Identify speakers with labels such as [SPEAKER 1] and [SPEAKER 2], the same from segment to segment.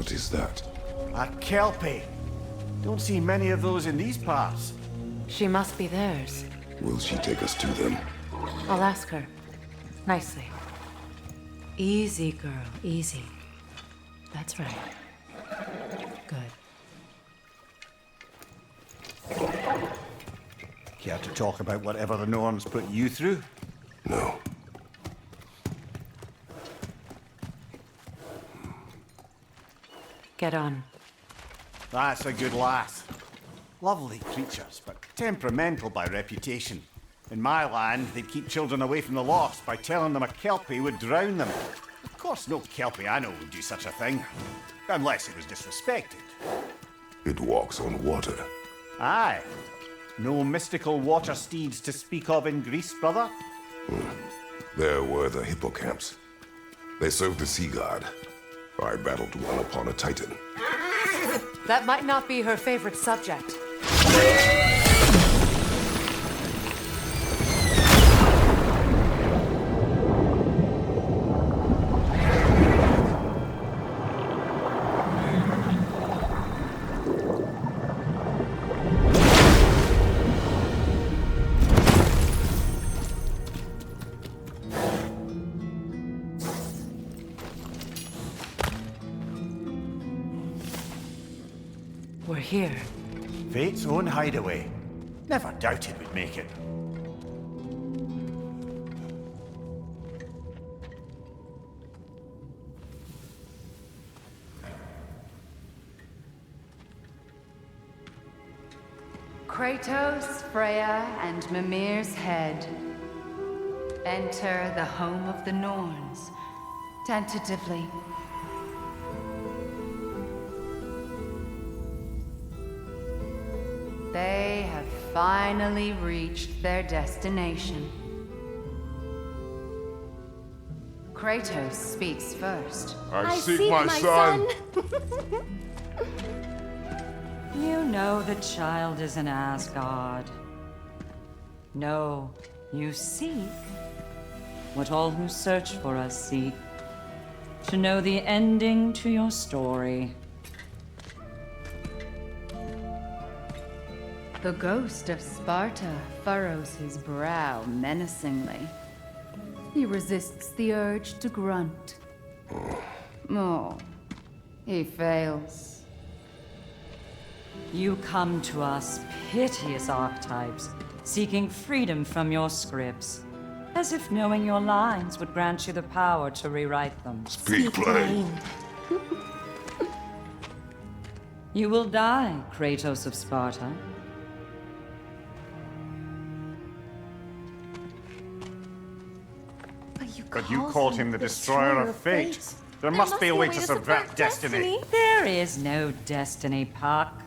[SPEAKER 1] What is that?
[SPEAKER 2] A kelpie. Don't see many of those in these parts.
[SPEAKER 3] She must be theirs.
[SPEAKER 1] Will she take us to them?
[SPEAKER 3] I'll ask her. Nicely. Easy, girl. Easy. That's right. Good.
[SPEAKER 2] Care to talk about whatever the Norns put you through?
[SPEAKER 1] No.
[SPEAKER 3] Get on.
[SPEAKER 2] That's a good lass. Lovely creatures, but temperamental by reputation. In my land, they'd keep children away from the lost by telling them a kelpie would drown them. Of course, no kelpie I know would do such a thing. Unless it was disrespected.
[SPEAKER 1] It walks on water.
[SPEAKER 2] Aye. No mystical water steeds to speak of in Greece, brother?
[SPEAKER 1] There were the hippocamps. They served the sea god. I battled one upon a titan.
[SPEAKER 3] That might not be her favorite subject. We're here.
[SPEAKER 2] Fate's own hideaway. Never doubted we'd make it.
[SPEAKER 4] Kratos, Freya, and Mimir's head. Enter the home of the Norns, tentatively. They have finally reached their destination. Kratos speaks first.
[SPEAKER 1] I seek my son!
[SPEAKER 5] You know the child is in Asgard. No, you seek what all who search for us seek. To know the ending to your story.
[SPEAKER 4] The ghost of Sparta furrows his brow menacingly. He resists the urge to grunt. Oh, he fails.
[SPEAKER 5] You come to us, piteous archetypes, seeking freedom from your scripts, as if knowing your lines would grant you the power to rewrite them.
[SPEAKER 1] Speak plain.
[SPEAKER 5] You will die, Kratos of Sparta.
[SPEAKER 2] But you called him the destroyer of fate. There must be a way to subvert destiny.
[SPEAKER 5] There is no destiny, Puck.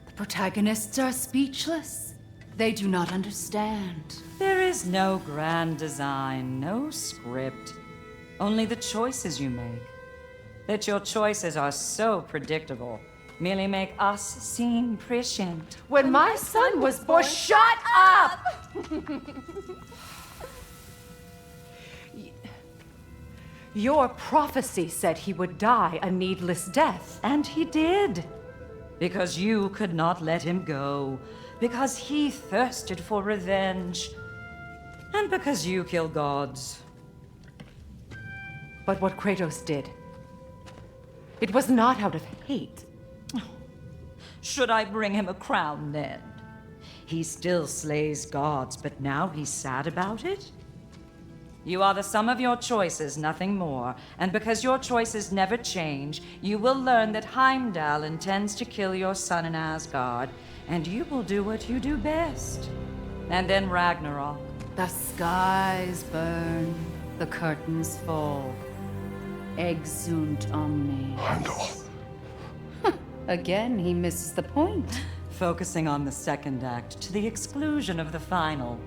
[SPEAKER 4] The protagonists are speechless. They do not understand.
[SPEAKER 5] There is no grand design, no script. Only the choices you make. That your choices are so predictable merely make us seem prescient.
[SPEAKER 3] When my son was born, shut up! Your prophecy said he would die a needless death.
[SPEAKER 5] And he did. Because you could not let him go. Because he thirsted for revenge. And because you kill gods.
[SPEAKER 3] But what Kratos did, it was not out of hate.
[SPEAKER 5] Should I bring him a crown then? He still slays gods, but now he's sad about it? You are the sum of your choices, nothing more. And because your choices never change, you will learn that Heimdall intends to kill your son in Asgard, and you will do what you do best. And then Ragnarok.
[SPEAKER 4] The skies burn, the curtains fall. Exunt omnes.
[SPEAKER 1] Heimdall.
[SPEAKER 4] Again, he misses the point.
[SPEAKER 5] Focusing on the second act to the exclusion of the final.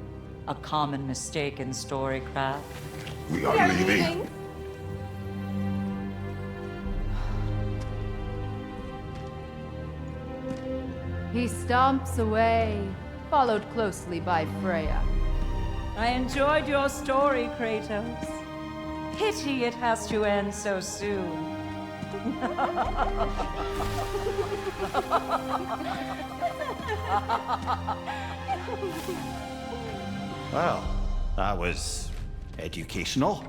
[SPEAKER 5] A common mistake in storycraft.
[SPEAKER 1] We are leaving.
[SPEAKER 4] He stomps away, followed closely by Freya.
[SPEAKER 5] I enjoyed your story, Kratos. Pity it has to end so soon.
[SPEAKER 2] Well, that was educational.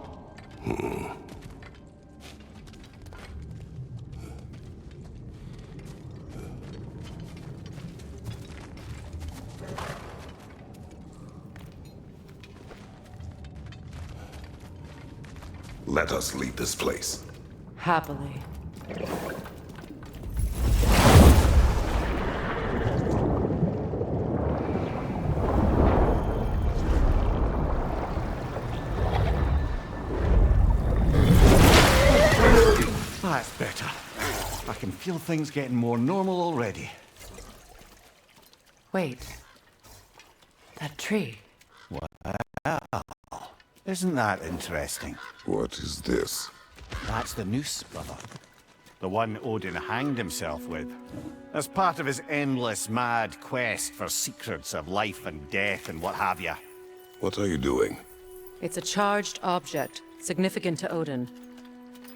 [SPEAKER 1] Let us leave this place.
[SPEAKER 3] Happily.
[SPEAKER 2] That's better. I can feel things getting more normal already.
[SPEAKER 3] Wait. That tree.
[SPEAKER 2] Isn't that interesting?
[SPEAKER 1] What is this?
[SPEAKER 2] That's the noose, brother. The one Odin hanged himself with. As part of his endless, mad quest for secrets of life and death and what have you.
[SPEAKER 1] What are you doing?
[SPEAKER 3] It's a charged object, significant to Odin.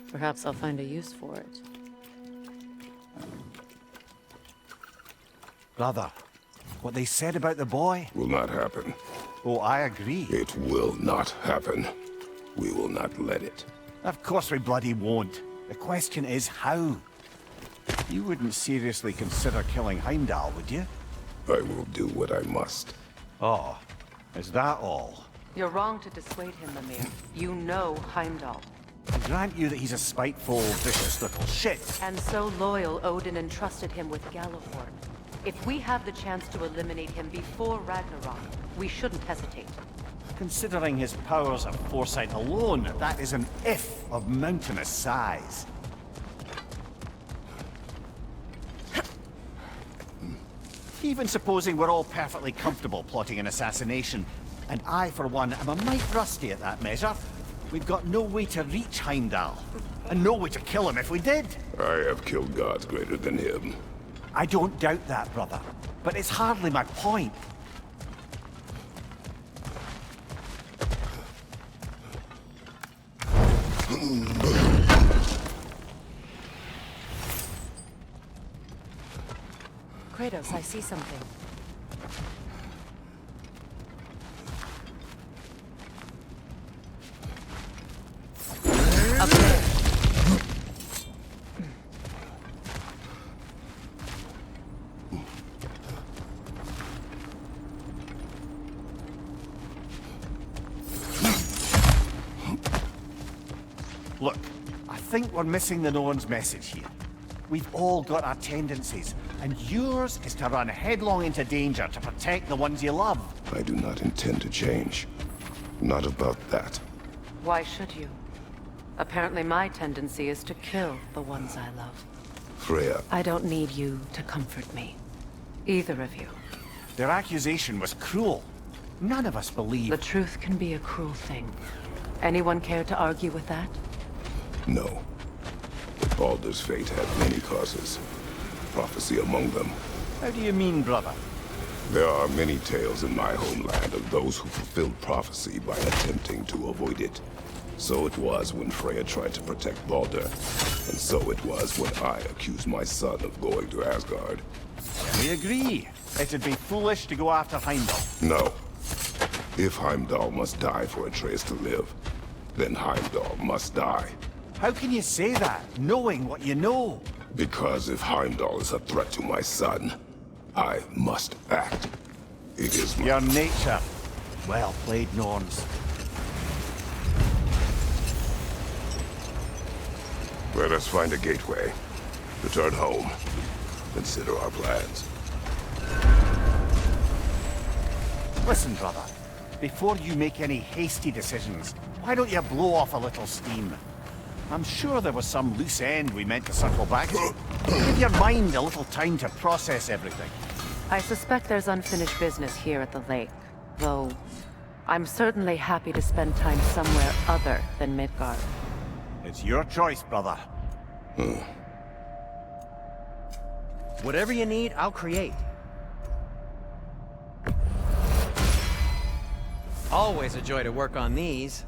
[SPEAKER 3] Perhaps I'll find a use for it.
[SPEAKER 2] Brother, what they said about the boy?
[SPEAKER 1] Will not happen.
[SPEAKER 2] Oh, I agree.
[SPEAKER 1] It will not happen. We will not let it.
[SPEAKER 2] Of course we bloody won't. The question is how? You wouldn't seriously consider killing Heimdall, would you?
[SPEAKER 1] I will do what I must.
[SPEAKER 2] Oh, is that all?
[SPEAKER 3] You're wrong to dissuade him, Mimir. You know Heimdall.
[SPEAKER 2] I grant you that he's a spiteful, vicious little shit.
[SPEAKER 3] And so loyal, Odin entrusted him with Gjallarhorn. If we have the chance to eliminate him before Ragnarok, we shouldn't hesitate.
[SPEAKER 2] Considering his powers of foresight alone, that is an if of mountainous size. Even supposing we're all perfectly comfortable plotting an assassination, and I, for one, am a mite rusty at that measure, we've got no way to reach Heimdall, and no way to kill him if we did.
[SPEAKER 1] I have killed gods greater than him.
[SPEAKER 2] I don't doubt that, brother, but it's hardly my point.
[SPEAKER 3] Kratos, I see something. Up there.
[SPEAKER 2] Look, I think we're missing the Norn's message here. We've all got our tendencies, and yours is to run headlong into danger to protect the ones you love.
[SPEAKER 1] I do not intend to change. Not about that.
[SPEAKER 3] Why should you? Apparently my tendency is to kill the ones I love.
[SPEAKER 1] Freya,
[SPEAKER 3] I don't need you to comfort me. Either of you.
[SPEAKER 2] Their accusation was cruel. None of us believe.
[SPEAKER 3] The truth can be a cruel thing. Anyone care to argue with that?
[SPEAKER 1] no. Baldur's fate had many causes. Prophecy among them.
[SPEAKER 2] How do you mean, brother?
[SPEAKER 1] There are many tales in my homeland of those who fulfilled prophecy by attempting to avoid it. So it was when Freya tried to protect Baldur, and so it was when I accused my son of going to Asgard.
[SPEAKER 2] We agree. It'd be foolish to go after Heimdall.
[SPEAKER 1] No. If Heimdall must die for Atreus to live, then Heimdall must die.
[SPEAKER 2] How can you say that, knowing what you know?
[SPEAKER 1] Because if Heimdall is a threat to my son, I must act. It is my...
[SPEAKER 2] Your nature. Well played, Norns.
[SPEAKER 1] Let us find a gateway. Return home. Consider our plans.
[SPEAKER 2] Listen, brother. Before you make any hasty decisions, why don't you blow off a little steam? I'm sure there was some loose end we meant to circle back to. Give your mind a little time to process everything.
[SPEAKER 3] I suspect there's unfinished business here at the lake, though I'm certainly happy to spend time somewhere other than Midgard.
[SPEAKER 2] It's your choice, brother.
[SPEAKER 6] Whatever you need, I'll create. Always a joy to work on these.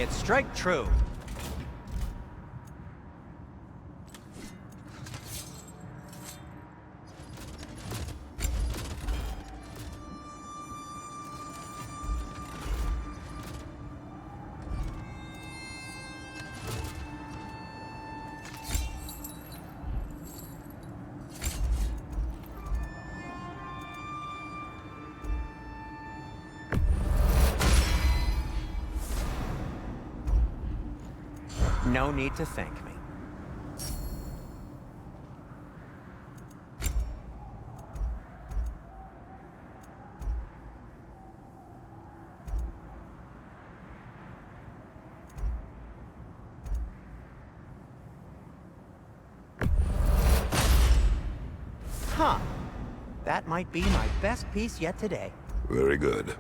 [SPEAKER 6] it, strike true. No need to thank me. Huh. That might be my best piece yet today.
[SPEAKER 1] Very good.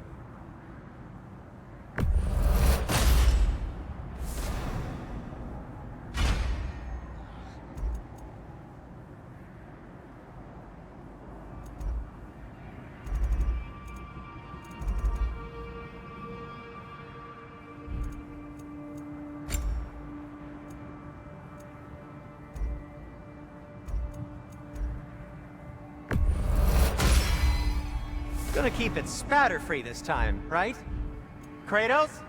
[SPEAKER 6] Gonna keep it spatter-free this time, right? Kratos?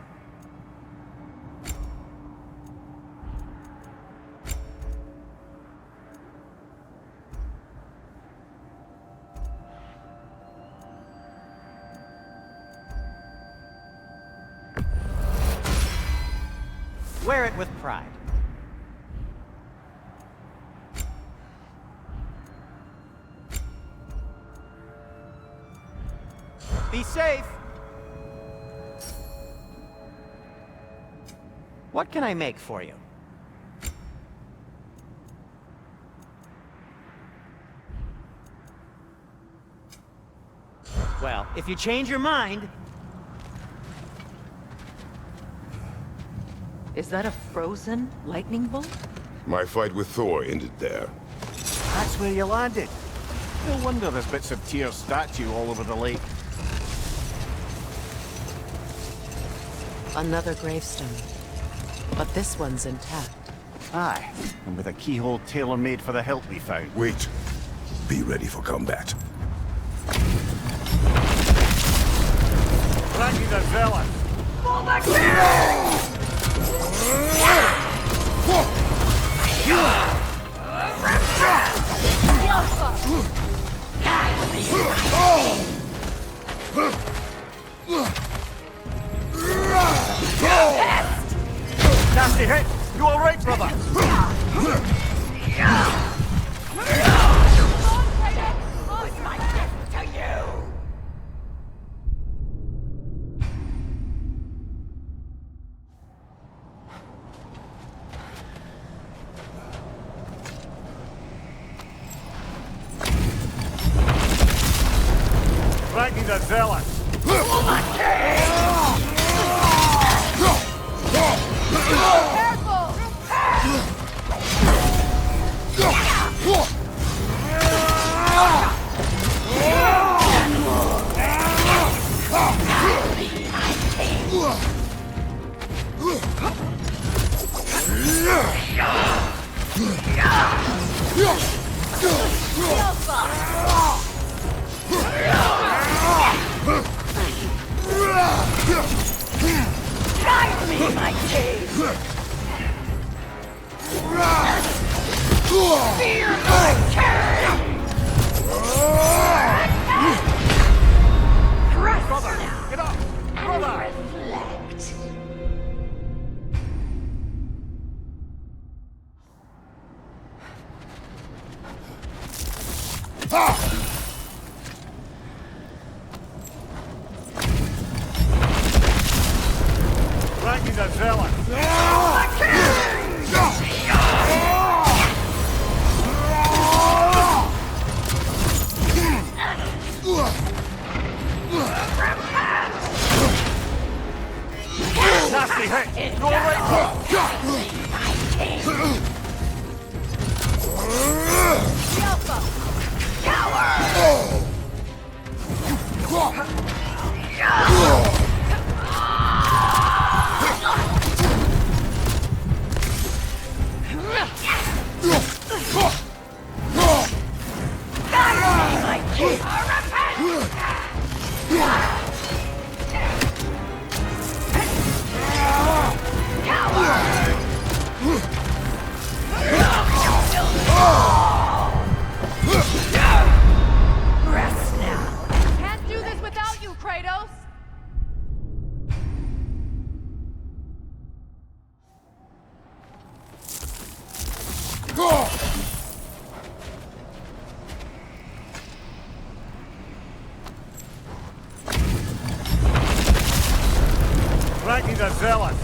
[SPEAKER 6] Wear it with pride. Be safe! What can I make for you? Well, if you change your mind...
[SPEAKER 3] Is that a frozen lightning bolt?
[SPEAKER 1] My fight with Thor ended there.
[SPEAKER 2] That's where you landed. No wonder there's bits of Tyr's statue all over the lake.
[SPEAKER 3] Another gravestone. But this one's intact.
[SPEAKER 2] Aye, and with a keyhole tailor-made for the hilt we found.
[SPEAKER 1] Wait. Be ready for combat.
[SPEAKER 2] Randy the Zealot!
[SPEAKER 6] Nasty hit! You alright, brother?
[SPEAKER 2] Randy the Zealot! Randy the Zealot! Nasty hit! You alright? Vikings are zealous.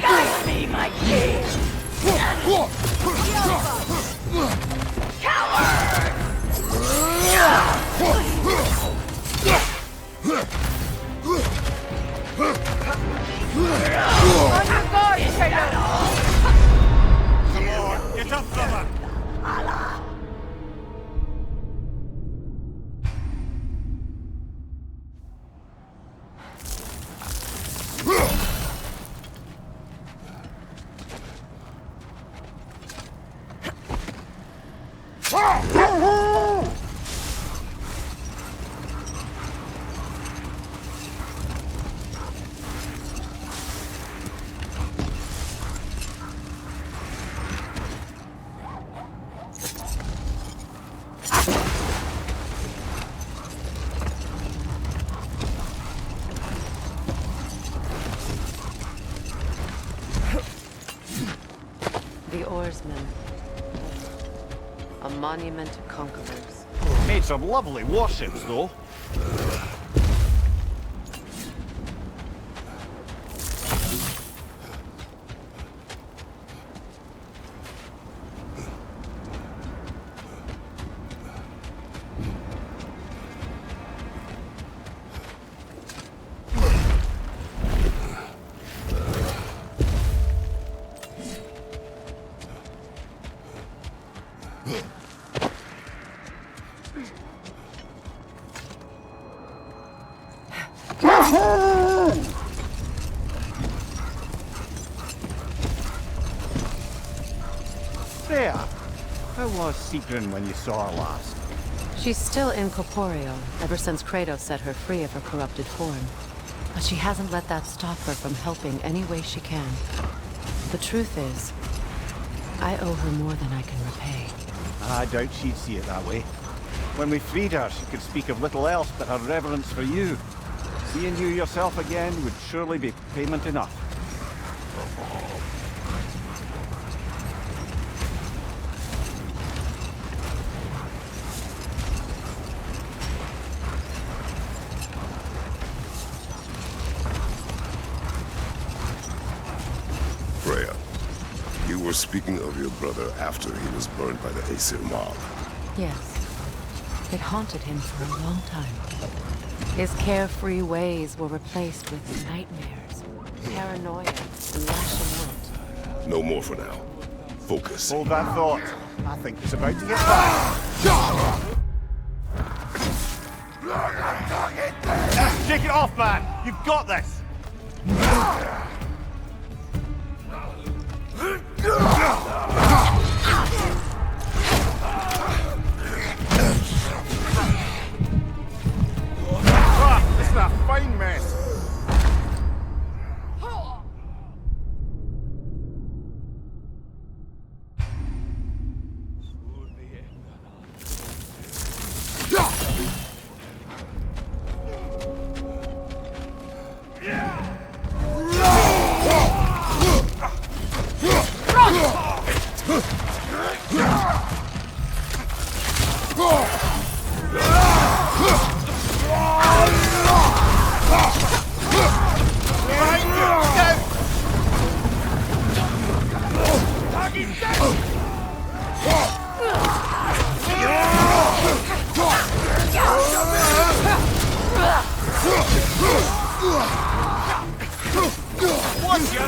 [SPEAKER 7] Guide me, my king! Coward! On your guard, Kratos!
[SPEAKER 2] Come on, get up, brother!
[SPEAKER 3] The oarsmen. A monument to conquerors.
[SPEAKER 2] Made some lovely warships, though. Freya, how was Sigrun when you saw her last?
[SPEAKER 3] She's still incorporeal, ever since Kratos set her free of her corrupted form. But she hasn't let that stop her from helping any way she can. The truth is, I owe her more than I can repay.
[SPEAKER 2] I doubt she'd see it that way. When we freed her, she could speak of little else but her reverence for you. Seeing you yourself again would surely be payment enough.
[SPEAKER 1] Freya, you were speaking of your brother after he was burned by the Aesir mob.
[SPEAKER 3] Yes. It haunted him for a long time. His carefree ways were replaced with nightmares, paranoia, and lashing out.
[SPEAKER 1] No more for now. Focus.
[SPEAKER 2] Hold that thought. I think it's about to get bad. Shake it off, man! You've got this! This is a fine mess. What's your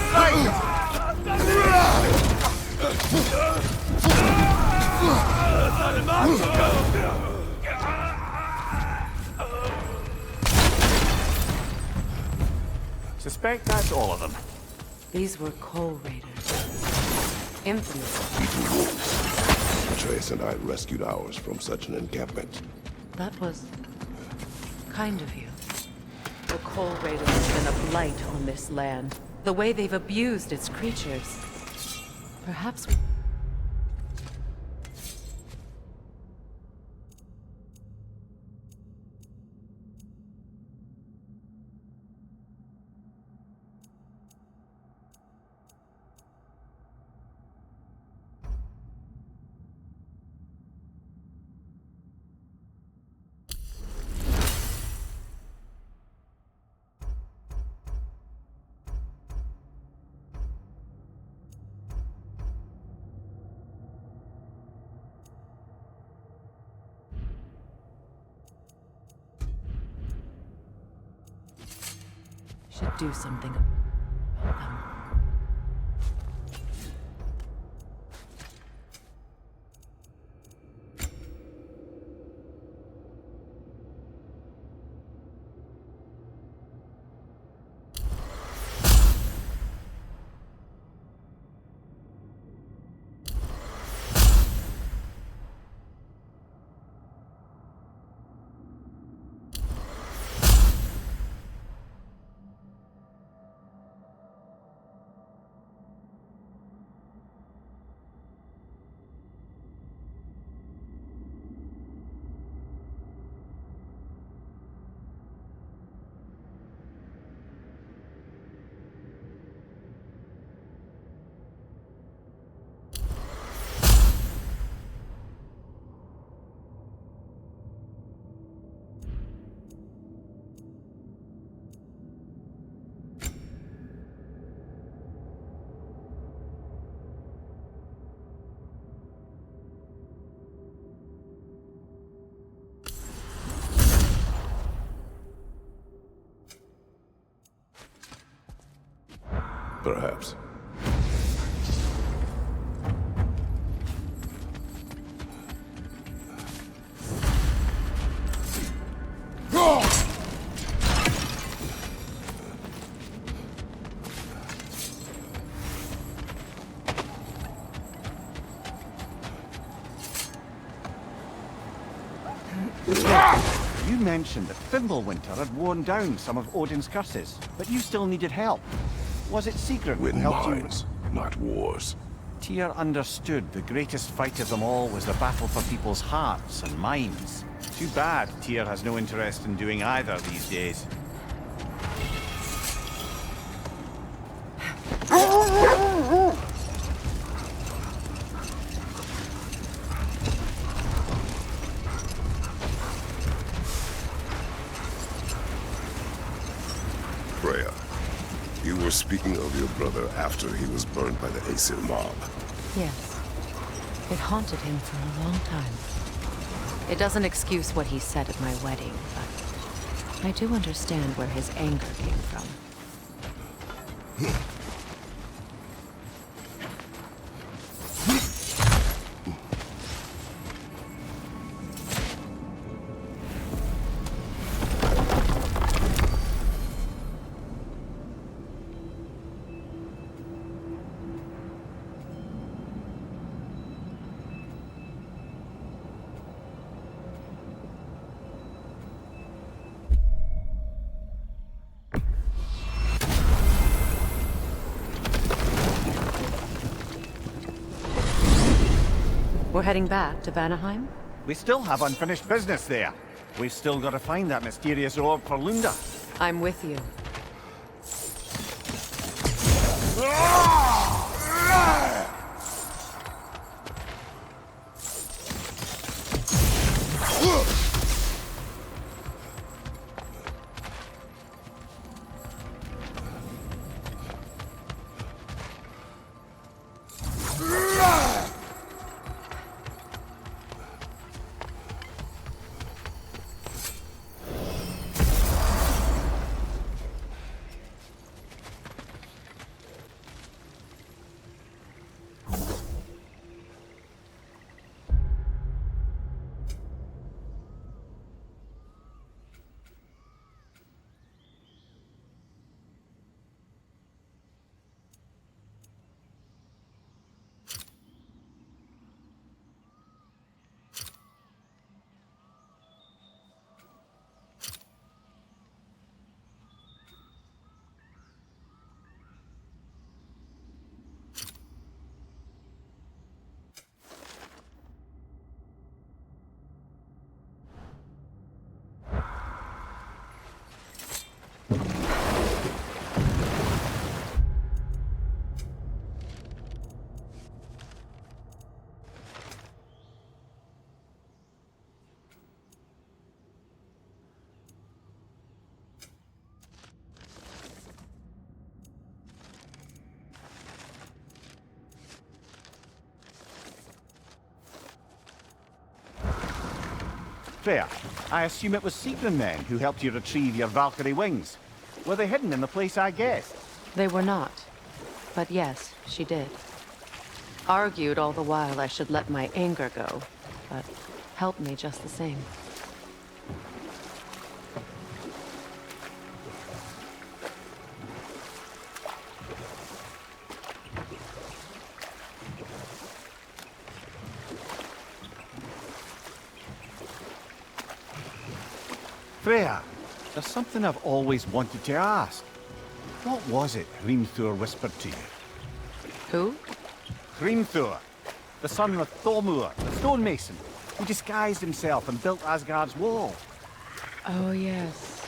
[SPEAKER 2] Suspect that's all of them.
[SPEAKER 3] These were coal raiders. Infamous.
[SPEAKER 1] Even wolves. Atreus and I rescued ours from such an encampment.
[SPEAKER 3] That was kind of you. The Coal Raiders have been a blight on this land. The way they've abused its creatures. Perhaps we... should do something about them.
[SPEAKER 1] Perhaps.
[SPEAKER 2] You mentioned that Fimbulwinter had worn down some of Odin's curses, but you still needed help. Was it Sigrid who
[SPEAKER 1] Win
[SPEAKER 2] helped you?
[SPEAKER 1] minds, not wars.
[SPEAKER 2] Tyr understood the greatest fight of them all was the battle for people's hearts and minds. Too bad Tyr has no interest in doing either these days.
[SPEAKER 1] Freya, you were speaking of your brother after he was burned by the Aesir mob.
[SPEAKER 3] Yes. It haunted him for a long time. It doesn't excuse what he said at my wedding, but I do understand where his anger came from. We're heading back to Vanaheim?
[SPEAKER 2] We still have unfinished business there. We've still got to find that mysterious orb for Lunda.
[SPEAKER 3] I'm with you.
[SPEAKER 2] Freya, I assume it was Sigrun then who helped you retrieve your Valkyrie wings. Were they hidden in the place I guessed?
[SPEAKER 3] They were not. But yes, she did. Argued all the while I should let my anger go, but helped me just the same.
[SPEAKER 2] Freya, there's something I've always wanted to ask. What was it Hrimthur whispered to you?
[SPEAKER 3] Who?
[SPEAKER 2] Hrimthur, the son of Thormur, the stonemason, who disguised himself and built Asgard's wall.
[SPEAKER 3] Oh, yes.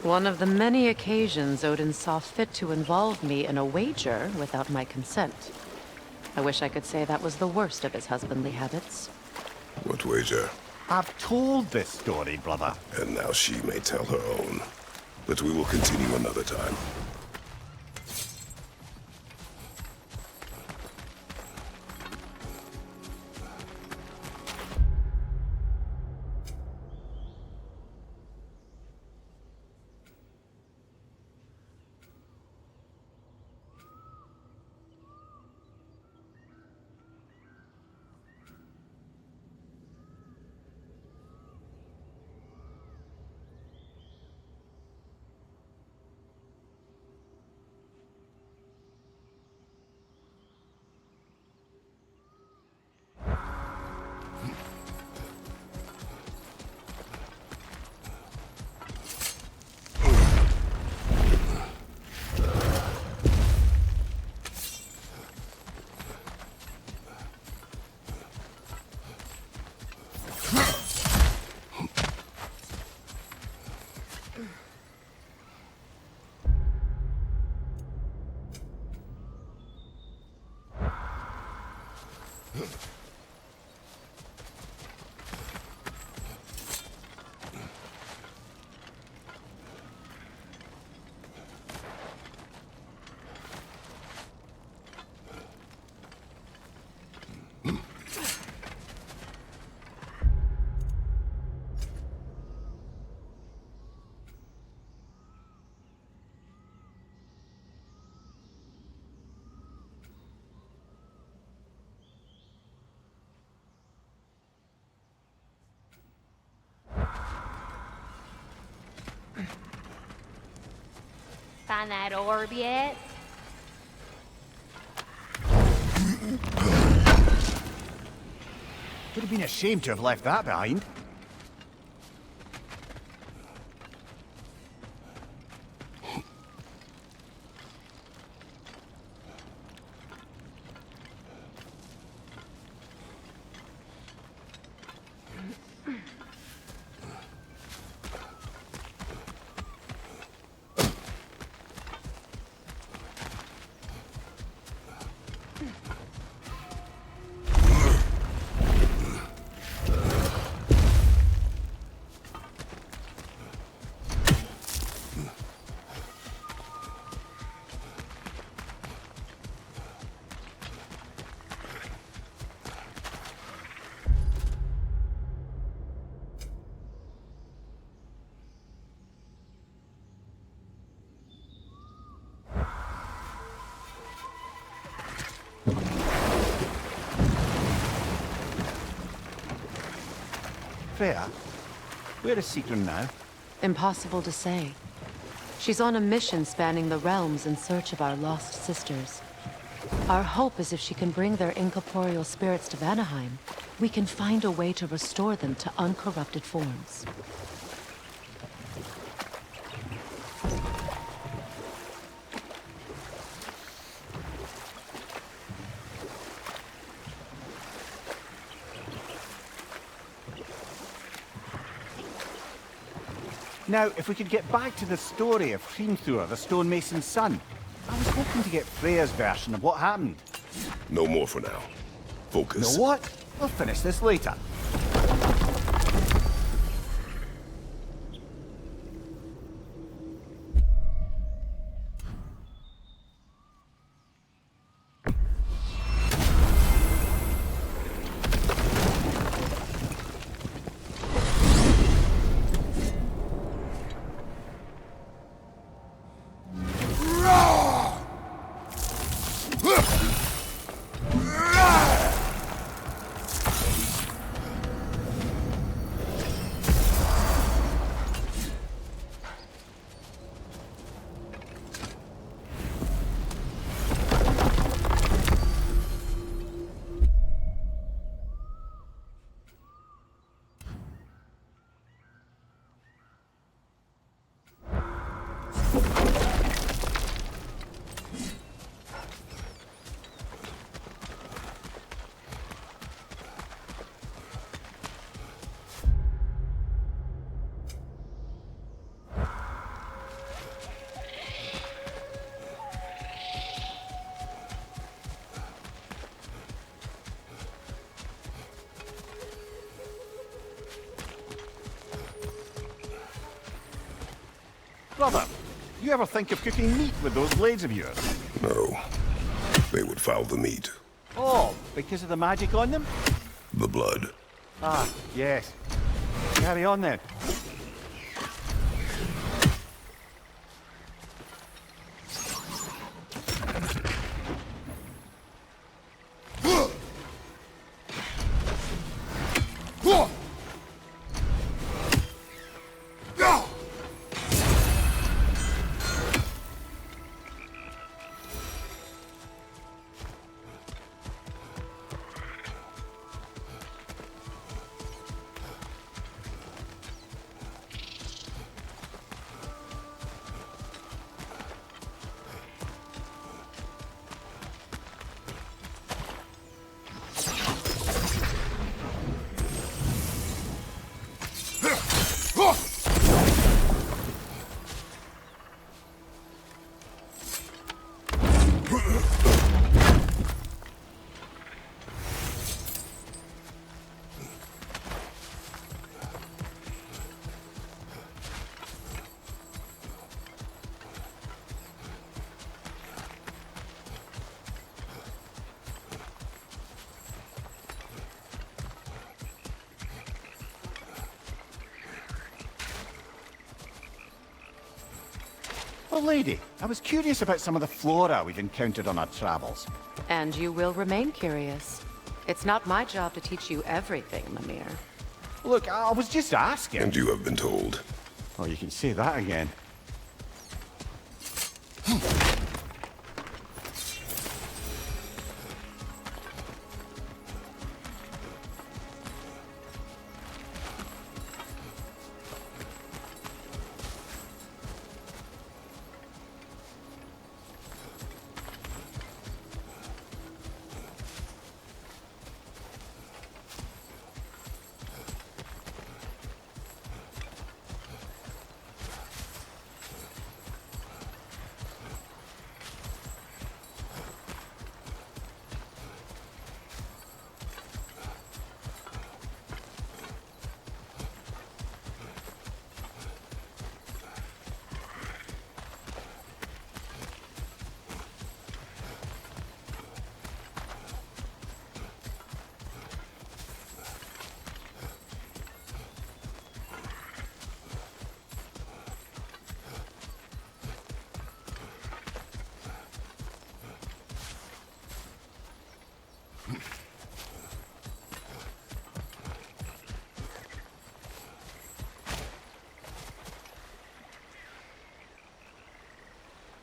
[SPEAKER 3] One of the many occasions Odin saw fit to involve me in a wager without my consent. I wish I could say that was the worst of his husbandly habits.
[SPEAKER 1] What wager?
[SPEAKER 2] I've told this story, brother.
[SPEAKER 1] And now she may tell her own. But we will continue another time.
[SPEAKER 8] Find that orb yet?
[SPEAKER 2] Would have been ashamed to have left that behind. Freya, where is Sigrun now?
[SPEAKER 3] Impossible to say. She's on a mission spanning the realms in search of our lost sisters. Our hope is if she can bring their incorporeal spirits to Vanaheim, we can find a way to restore them to uncorrupted forms.
[SPEAKER 2] Now, if we could get back to the story of Hrimthur, the stonemason's son. I was hoping to get Freya's version of what happened.
[SPEAKER 1] No more for now. Focus.
[SPEAKER 2] You know what? We'll finish this later. Brother, you ever think of cooking meat with those blades of yours?
[SPEAKER 1] No. They would foul the meat.
[SPEAKER 2] Oh, because of the magic on them?
[SPEAKER 1] The blood.
[SPEAKER 2] Ah, yes. Carry on then. Well, lady, I was curious about some of the flora we've encountered on our travels.
[SPEAKER 3] And you will remain curious. It's not my job to teach you everything, Mimir.
[SPEAKER 2] Look, I was just asking.
[SPEAKER 1] And you have been told.
[SPEAKER 2] Oh, you can say that again.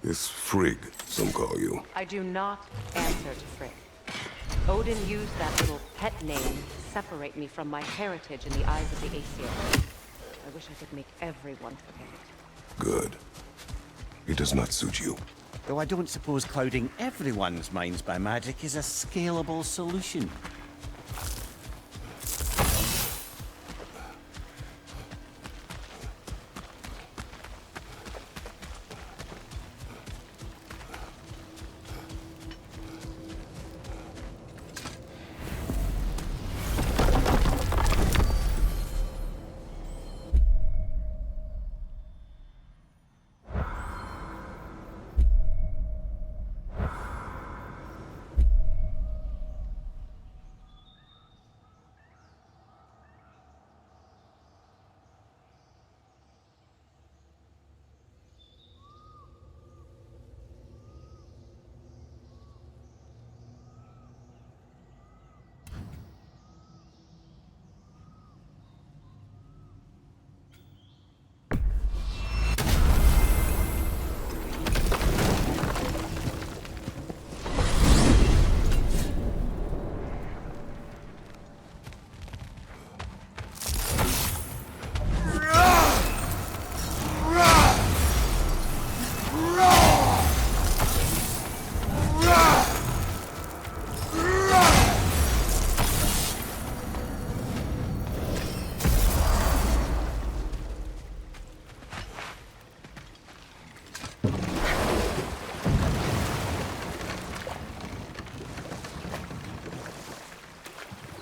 [SPEAKER 1] This Frigg, some call you.
[SPEAKER 3] I do not answer to Frigg. Odin used that little pet name to separate me from my heritage in the eyes of the Aesir. I wish I could make everyone forget it.
[SPEAKER 1] Good. It does not suit you.
[SPEAKER 2] Though I don't suppose clouding everyone's minds by magic is a scalable solution.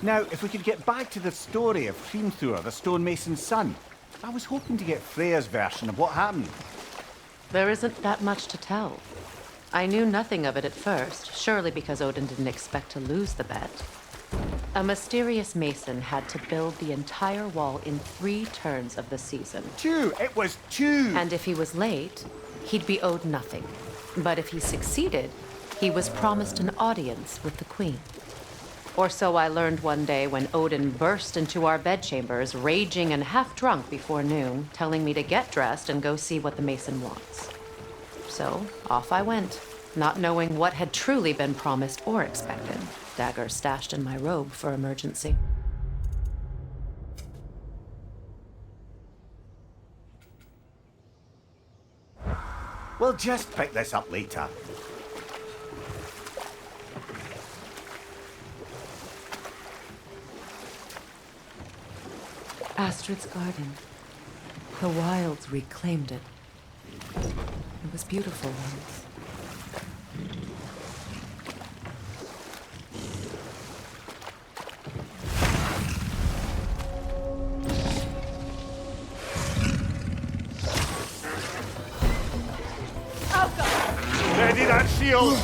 [SPEAKER 2] Now, if we could get back to the story of Hrimthur, the stonemason's son. I was hoping to get Freya's version of what happened.
[SPEAKER 3] There isn't that much to tell. I knew nothing of it at first, surely because Odin didn't expect to lose the bet. A mysterious mason had to build the entire wall in 3 turns of the season.
[SPEAKER 2] 2! It was 2!
[SPEAKER 3] And if he was late, he'd be owed nothing. But if he succeeded, he was promised an audience with the queen. Or so I learned one day when Odin burst into our bedchambers, raging and half drunk before noon, telling me to get dressed and go see what the mason wants. So off I went, not knowing what had truly been promised or expected, dagger stashed in my robe for emergency.
[SPEAKER 2] We'll just pick this up later.
[SPEAKER 3] Astrid's garden. The wilds reclaimed it. It was beautiful once.
[SPEAKER 2] Ready that shield!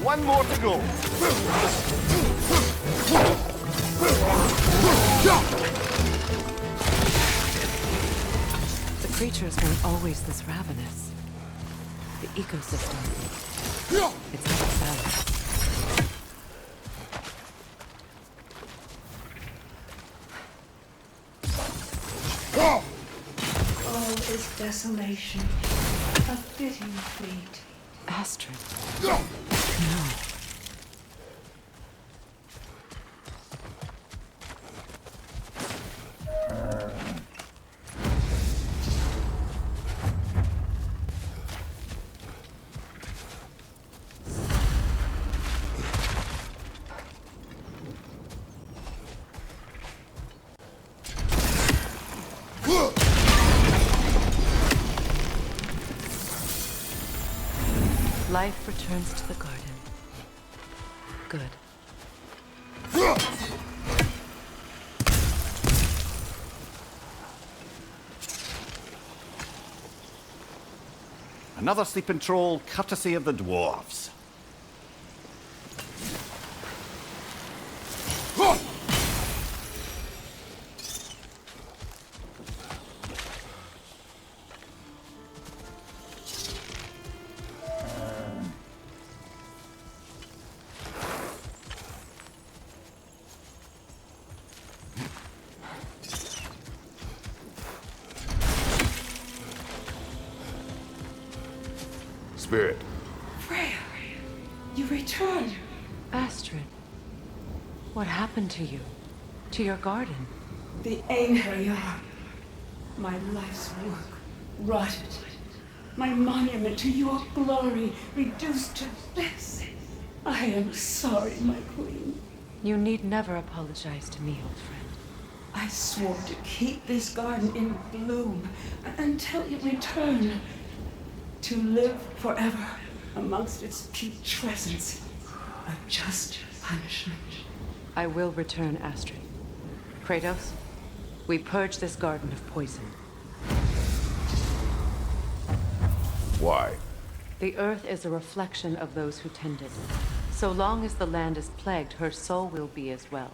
[SPEAKER 2] One more to go.
[SPEAKER 3] The creatures weren't always this ravenous. The ecosystem. It's not balanced.
[SPEAKER 9] All is desolation, a fitting fate.
[SPEAKER 3] Astrid. Life returns to the garden. Good.
[SPEAKER 2] Another sleeping troll, courtesy of the dwarves.
[SPEAKER 1] Spirit.
[SPEAKER 9] Freya, you returned.
[SPEAKER 3] Astrid, what happened to you? To your garden?
[SPEAKER 9] The anger you are. My life's work rotted. My monument to your glory reduced to this. I am sorry, my queen.
[SPEAKER 3] You need never apologize to me, old friend.
[SPEAKER 9] I swore to keep this garden in bloom until you return. To live forever amongst its putrescence. A just punishment.
[SPEAKER 3] I will return, Astrid. Kratos, we purge this garden of poison.
[SPEAKER 1] Why?
[SPEAKER 3] The earth is a reflection of those who tend it. So long as the land is plagued, her soul will be as well.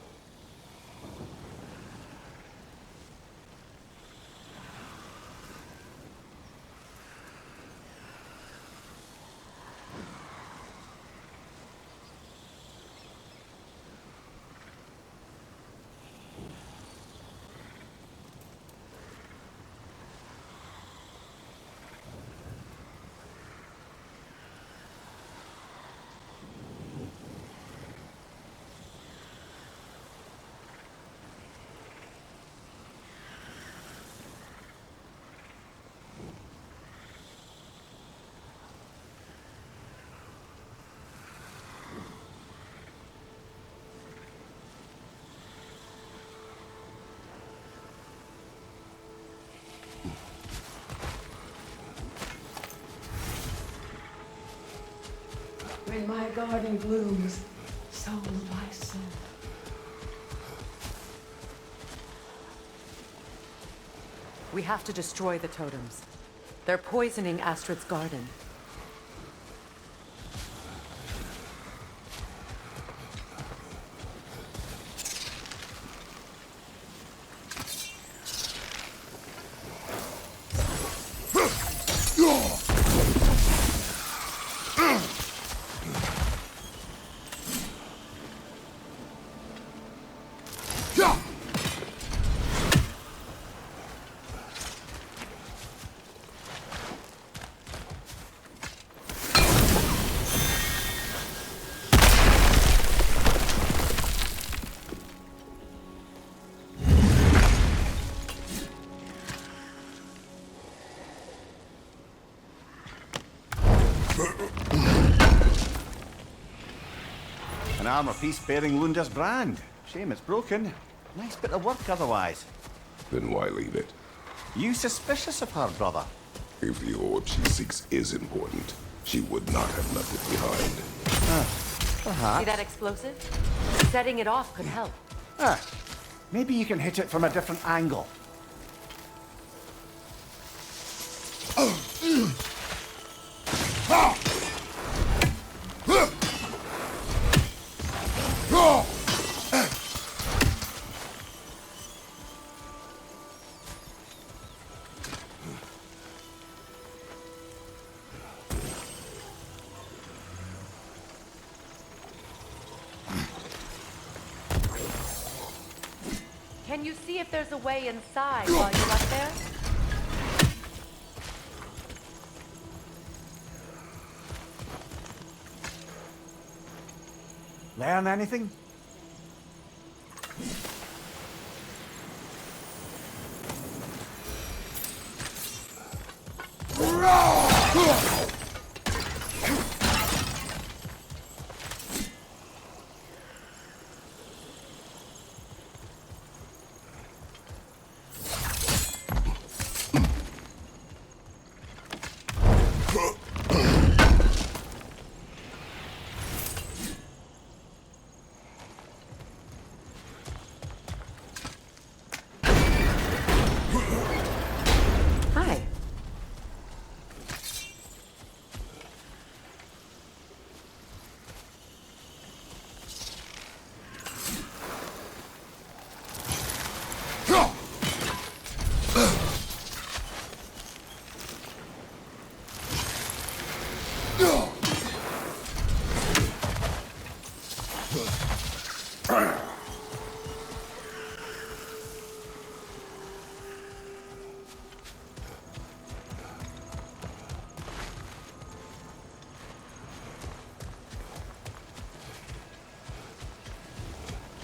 [SPEAKER 9] When my garden blooms, so will my soul.
[SPEAKER 3] We have to destroy the totems. They're poisoning Astrid's garden.
[SPEAKER 2] An armor piece bearing Lunda's brand. Shame it's broken. Nice bit of work otherwise.
[SPEAKER 1] Then why leave it?
[SPEAKER 2] You suspicious of her, brother?
[SPEAKER 1] If the orb she seeks is important, she would not have left it behind.
[SPEAKER 2] Perhaps.
[SPEAKER 3] See that explosive? Setting it off could help.
[SPEAKER 2] Maybe you can hit it from a different angle.
[SPEAKER 3] Can you see if there's a way inside while you're up there?
[SPEAKER 2] Learn anything?
[SPEAKER 3] Hi.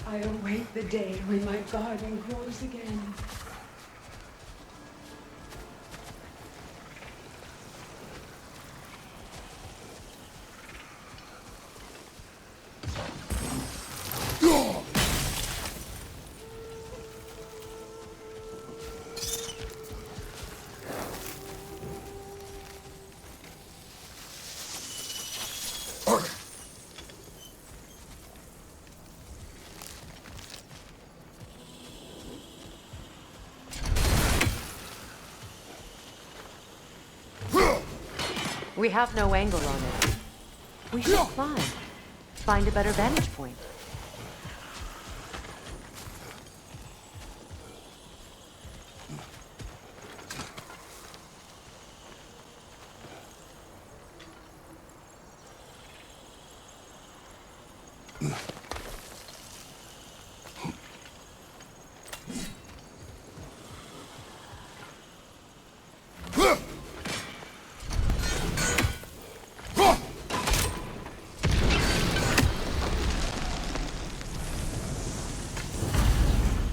[SPEAKER 9] I await the day when my garden grows again.
[SPEAKER 3] We have no angle on it. We should climb. Find a better vantage point.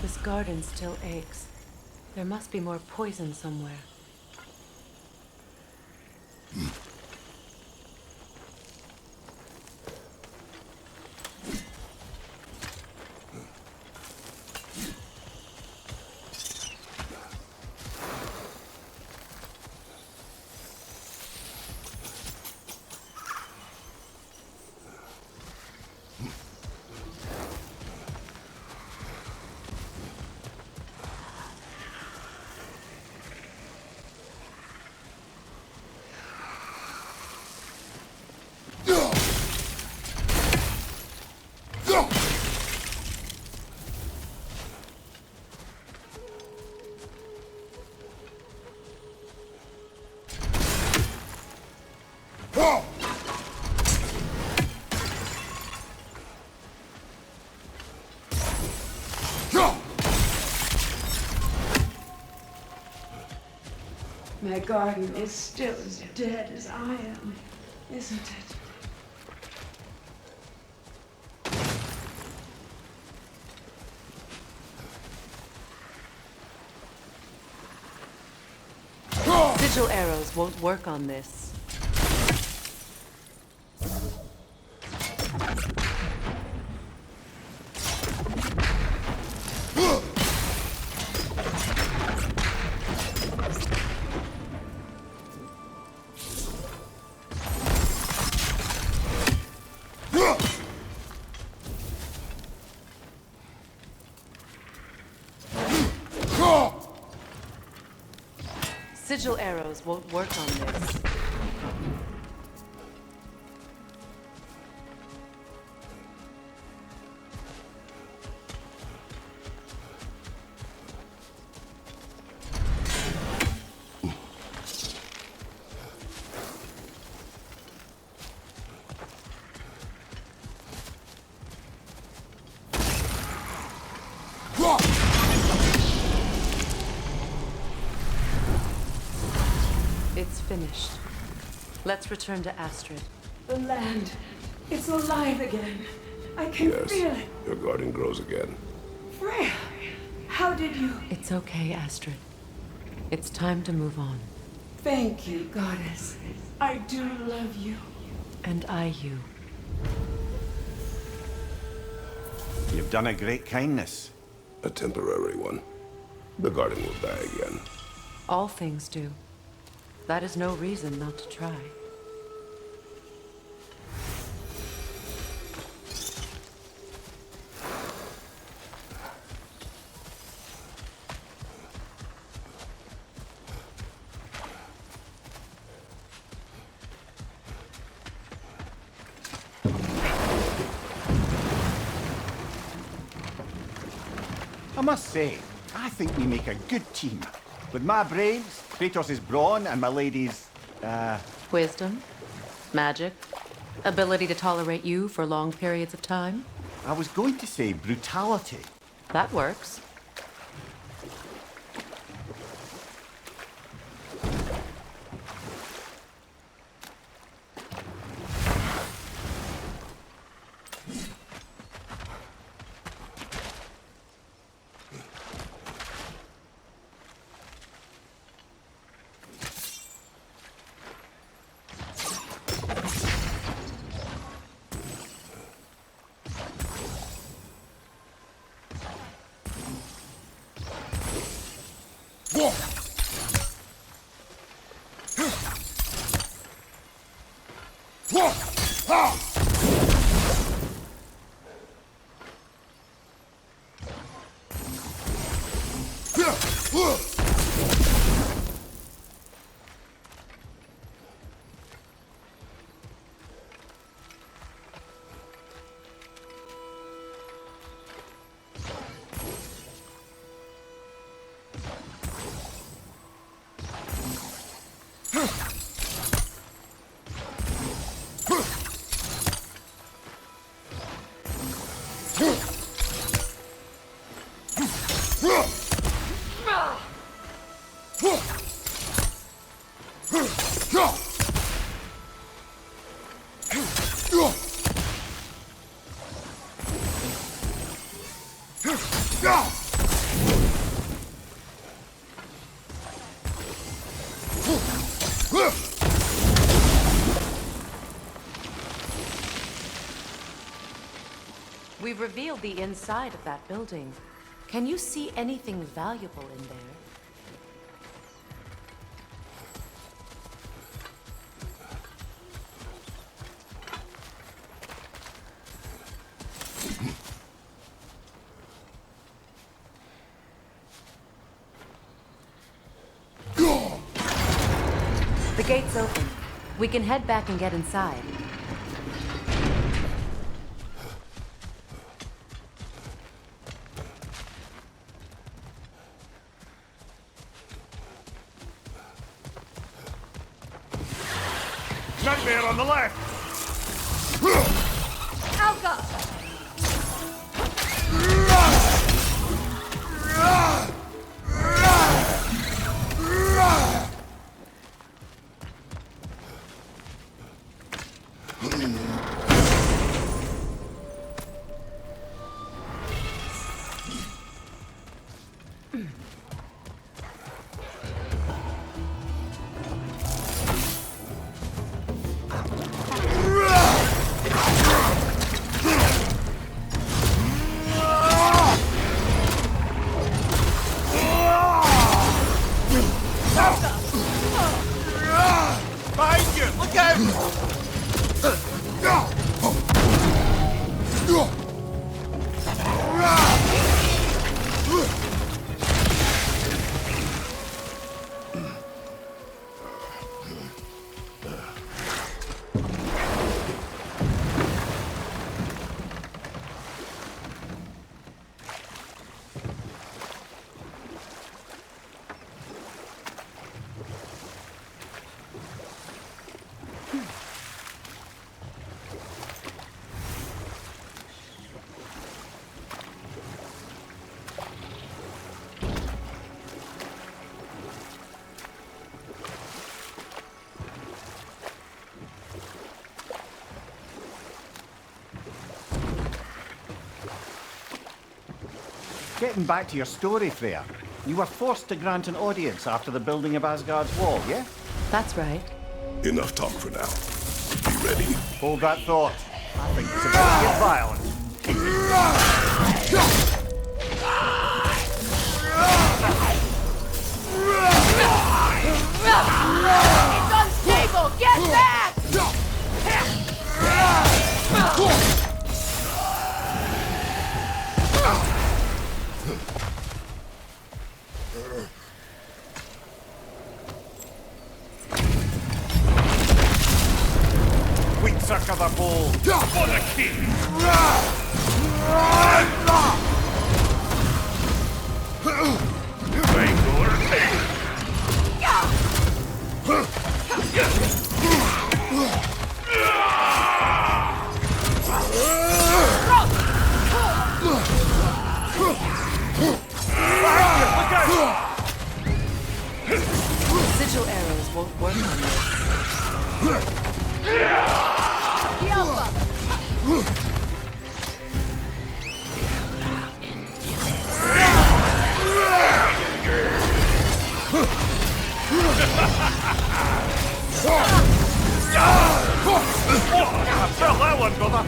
[SPEAKER 3] This garden still aches. There must be more poison somewhere.
[SPEAKER 9] My garden is still as dead as I am, isn't it?
[SPEAKER 3] Sigil arrows won't work on this. Sigil arrows won't work on this. It's finished. Let's return to Astrid.
[SPEAKER 9] The land, it's alive again. I can feel it.
[SPEAKER 1] Your garden grows again.
[SPEAKER 9] Freya, how did you?
[SPEAKER 3] It's okay, Astrid. It's time to move on.
[SPEAKER 9] Thank you, goddess. I do love you.
[SPEAKER 3] And I you.
[SPEAKER 2] You've done a great kindness.
[SPEAKER 1] A temporary one. The garden will die again.
[SPEAKER 3] All things do. That is no reason not to try.
[SPEAKER 2] I must say, I think we make a good team. With my brains, Kratos' brawn, and my lady's,
[SPEAKER 3] Wisdom, magic, ability to tolerate you for long periods of time.
[SPEAKER 2] I was going to say brutality.
[SPEAKER 3] That works. We've revealed the inside of that building. Can you see anything valuable in there? The gate's open. We can head back and get inside.
[SPEAKER 2] Nightmare on the left!
[SPEAKER 7] Alka!
[SPEAKER 2] Behind you! Look out! Getting back to your story, Freya. You were forced to grant an audience after the building of Asgard's wall, yeah?
[SPEAKER 3] That's right.
[SPEAKER 1] Enough talk for now. Be ready.
[SPEAKER 2] Hold that thought. I think it's about to get violent.
[SPEAKER 7] It's unstable! Get back!
[SPEAKER 2] Quick suck of the ball. For the king!
[SPEAKER 3] Sigil arrows won't work on this.
[SPEAKER 7] The Alpha!
[SPEAKER 2] Tell that one, brother!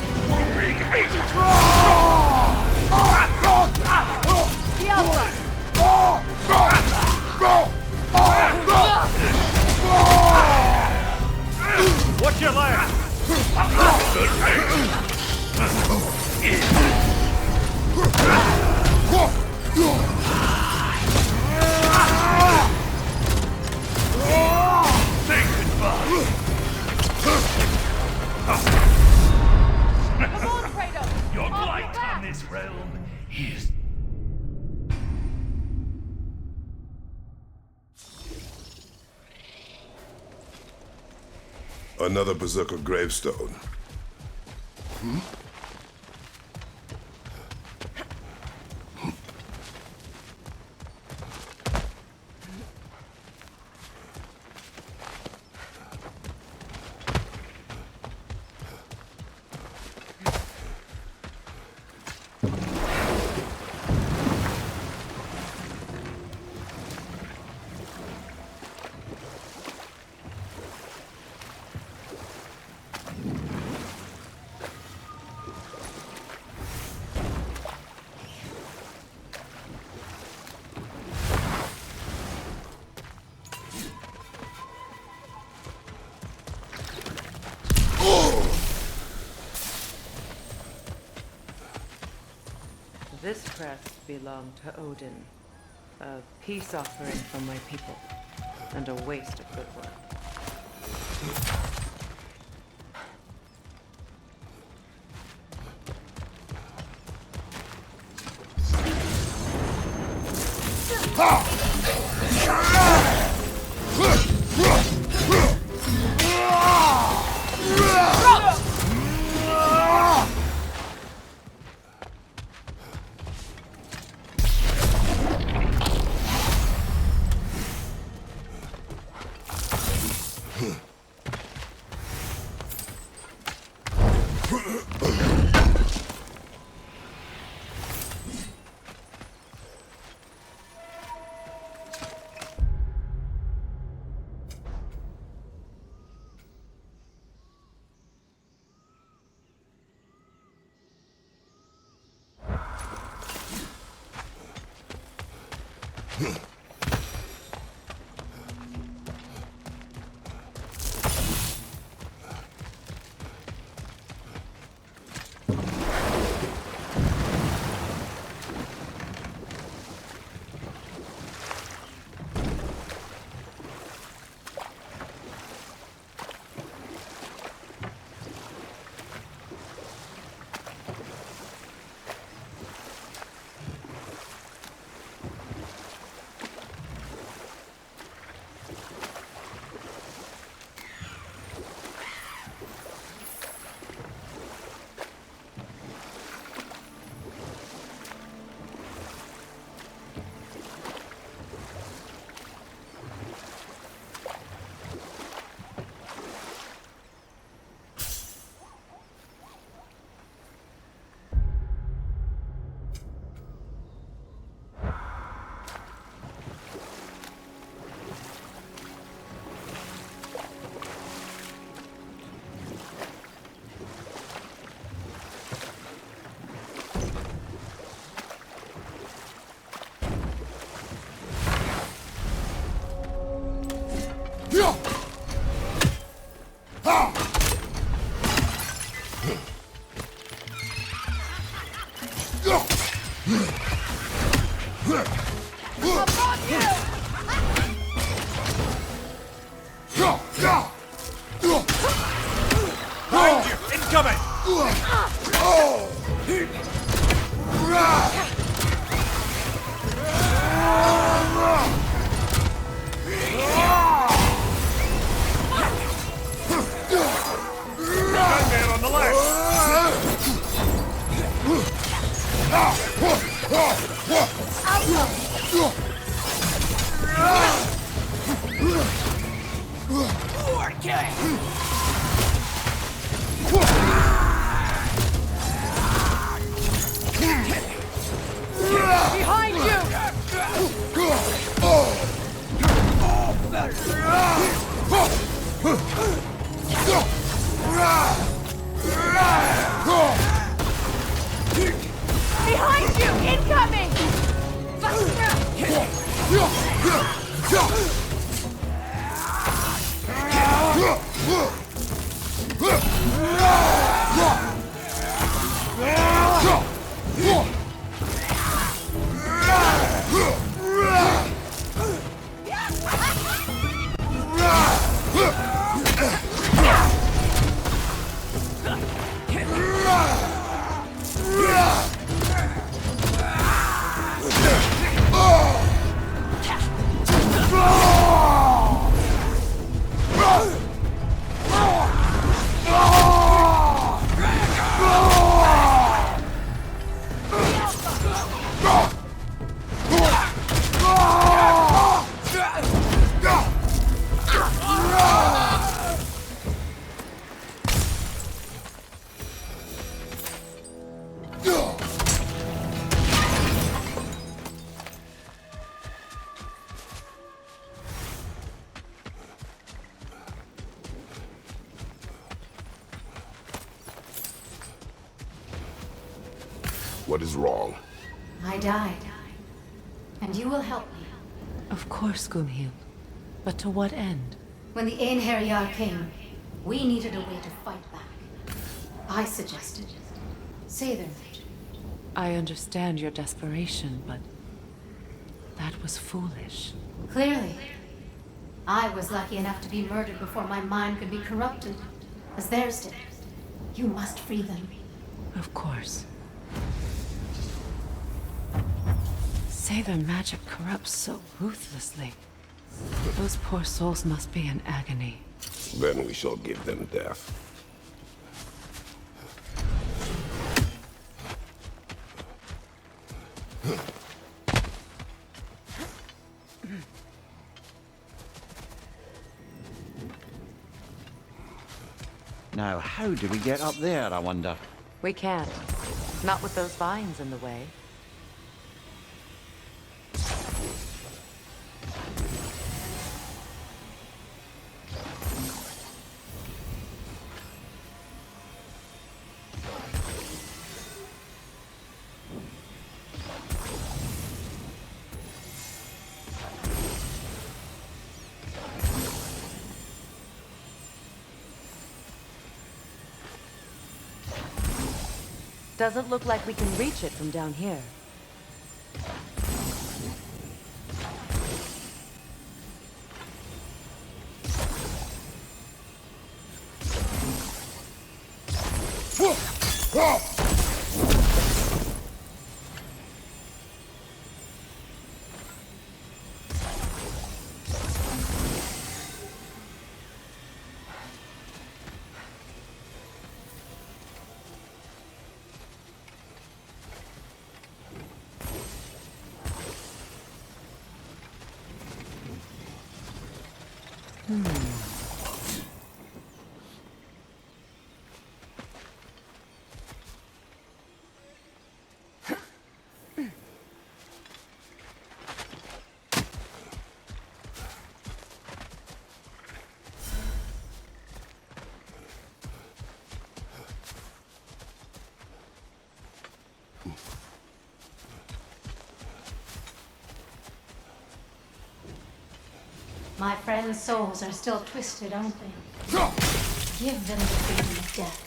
[SPEAKER 7] The Alpha!
[SPEAKER 2] Watch your left! Say goodbye!
[SPEAKER 7] Come on, Kratos!
[SPEAKER 10] Your
[SPEAKER 7] Off
[SPEAKER 10] blight
[SPEAKER 7] your back.
[SPEAKER 10] on this realm is...
[SPEAKER 1] Another Berserker gravestone.
[SPEAKER 3] crest belonged to Odin. A peace offering from my people, and a waste of goodwill.
[SPEAKER 7] Behind you! Behind you! Incoming!
[SPEAKER 1] What is wrong?
[SPEAKER 11] I died. And you will help me.
[SPEAKER 3] Of course, Gunhild. But to what end?
[SPEAKER 11] When the Einherjar came, we needed a way to fight back. I suggested say their legend.
[SPEAKER 3] I understand your desperation, but that was foolish.
[SPEAKER 11] Clearly. I was lucky enough to be murdered before my mind could be corrupted, as theirs did. You must free them.
[SPEAKER 3] Of course. Say their magic corrupts so ruthlessly. Those poor souls must be in agony.
[SPEAKER 1] Then we shall give them death.
[SPEAKER 2] Now, how do we get up there, I wonder?
[SPEAKER 3] We can't. Not with those vines in the way. Doesn't look like we can reach it from down here.
[SPEAKER 11] My friends' souls are still twisted, aren't they? Give them the freedom of death.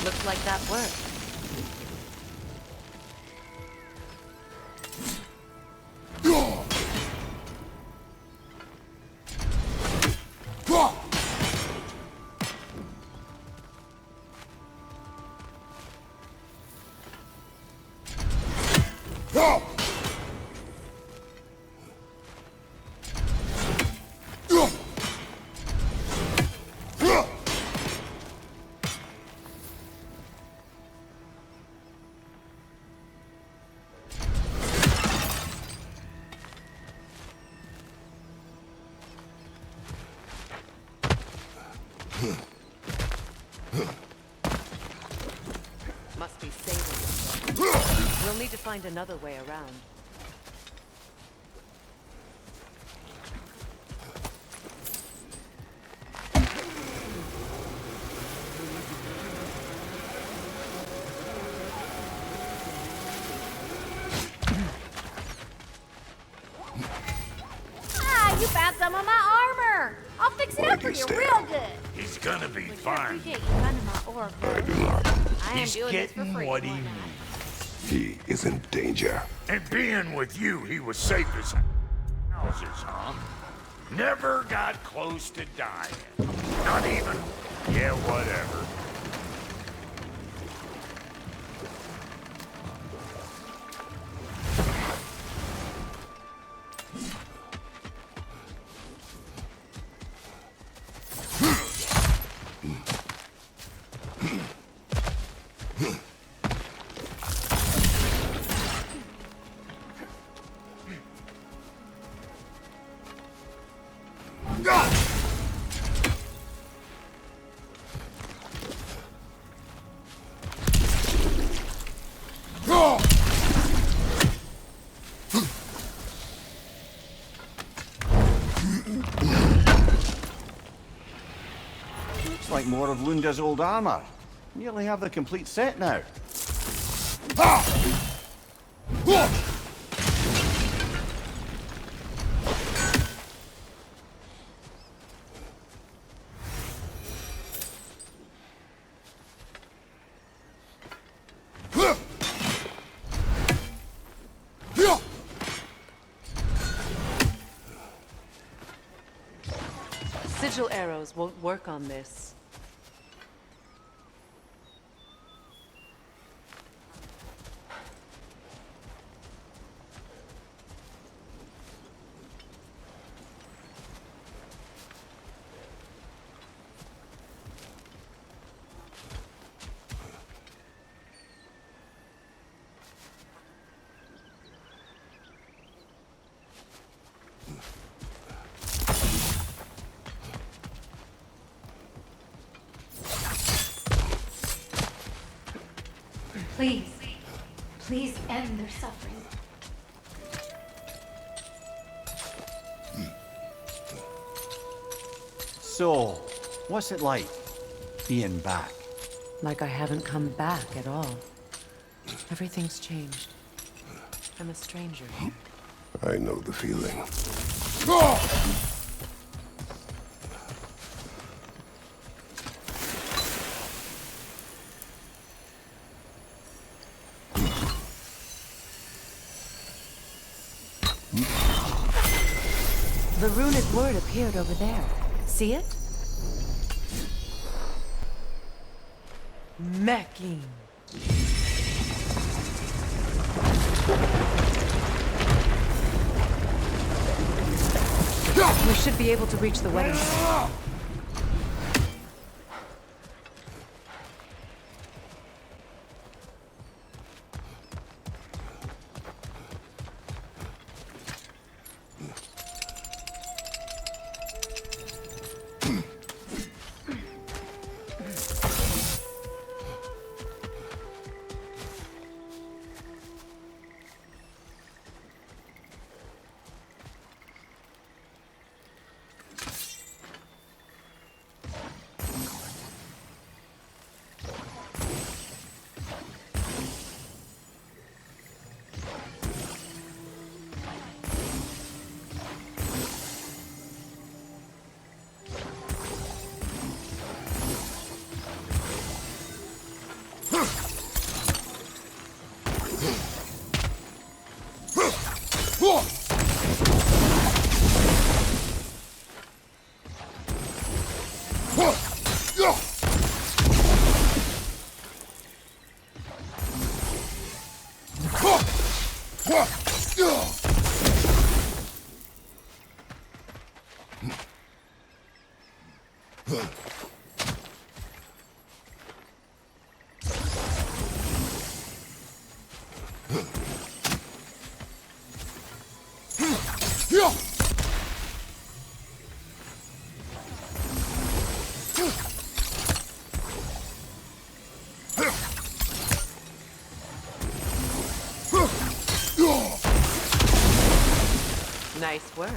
[SPEAKER 3] Looks like that worked. Must be saving. We'll need to find another way around.
[SPEAKER 8] Ah, you found some of my armor. I'll fix it up for you real good.
[SPEAKER 10] He's gonna be
[SPEAKER 8] But
[SPEAKER 10] fine.
[SPEAKER 8] you finding my orb.
[SPEAKER 1] I do not.
[SPEAKER 8] I am
[SPEAKER 10] He's
[SPEAKER 8] doing this for
[SPEAKER 10] getting
[SPEAKER 8] free.
[SPEAKER 10] what he
[SPEAKER 8] why not?
[SPEAKER 10] needs.
[SPEAKER 1] He is in danger.
[SPEAKER 10] And being with you, he was safe as house. Surpasses, huh? Never got close to dying. Not even. Yeah, whatever.
[SPEAKER 2] Looks like more of Lunda's old armor. Nearly have the complete set now.
[SPEAKER 3] Sigil arrows won't work on this.
[SPEAKER 11] Please, please end their suffering.
[SPEAKER 2] So, what's it like, being back?
[SPEAKER 3] Like I haven't come back at all. Everything's changed. I'm a stranger here.
[SPEAKER 1] I know the feeling.
[SPEAKER 3] The runic word appeared over there. See it? Mecking. We should be able to reach the wedding center. Nice work.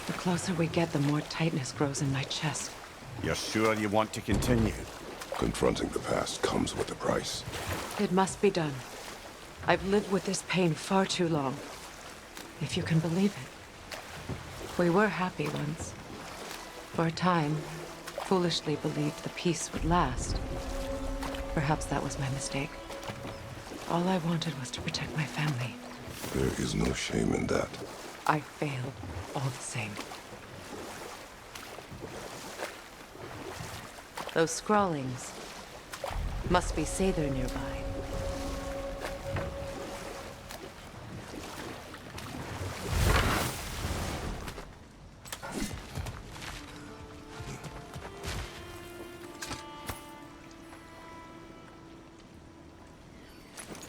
[SPEAKER 3] The closer we get, the more tightness grows in my chest.
[SPEAKER 2] You're sure you want to continue?
[SPEAKER 1] Confronting the past comes with a price.
[SPEAKER 3] It must be done. I've lived with this pain far too long. If you can believe it. We were happy once. For a time, foolishly believed the peace would last. Perhaps that was my mistake. All I wanted was to protect my family.
[SPEAKER 1] There is no shame in that.
[SPEAKER 3] I failed, all the same. Those scrawlings must be Sather nearby.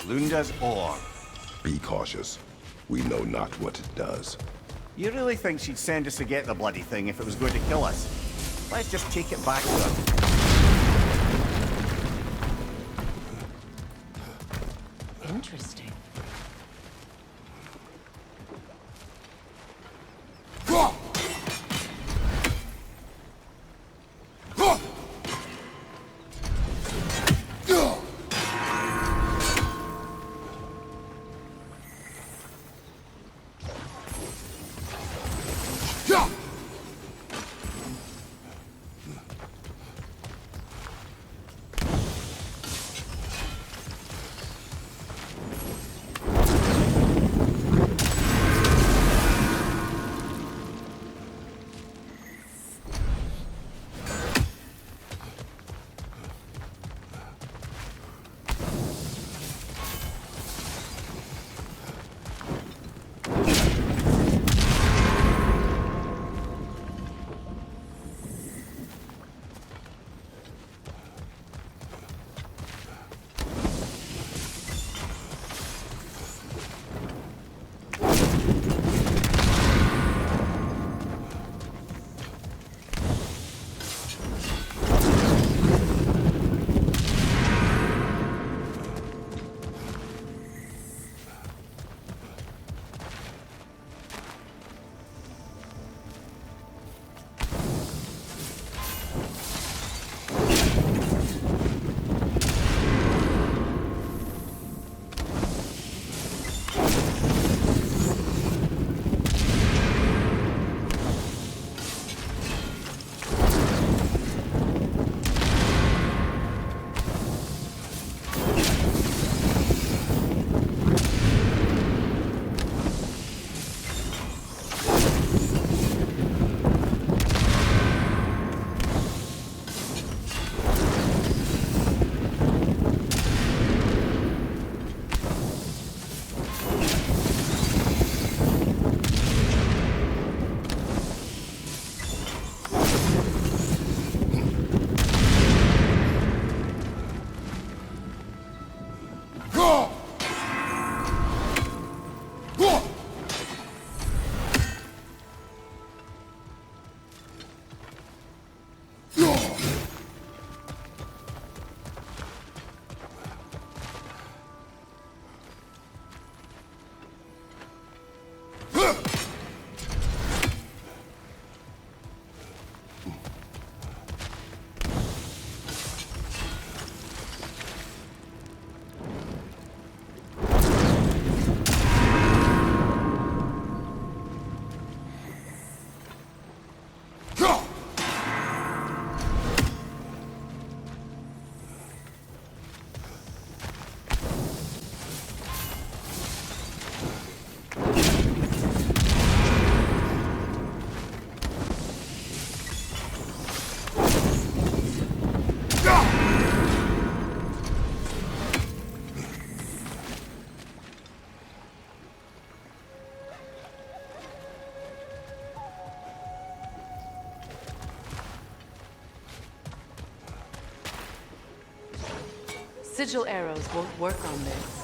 [SPEAKER 2] Lunda's ore.
[SPEAKER 1] Be cautious. We know not what it does.
[SPEAKER 2] You really think she'd send us to get the bloody thing if it was going to kill us? Let's just take it back to her.
[SPEAKER 3] Interesting. Sigil arrows won't work on this.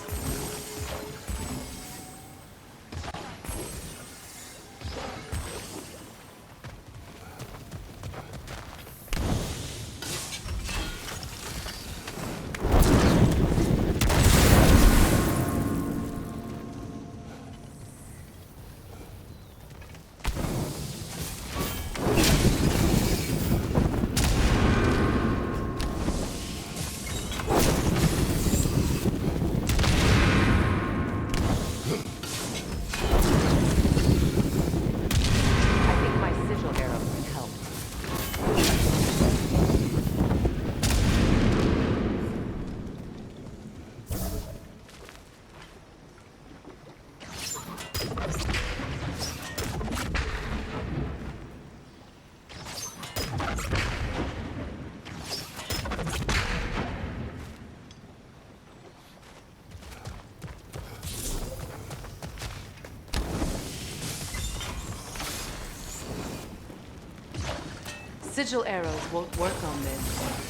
[SPEAKER 3] Sigil arrows won't work on this.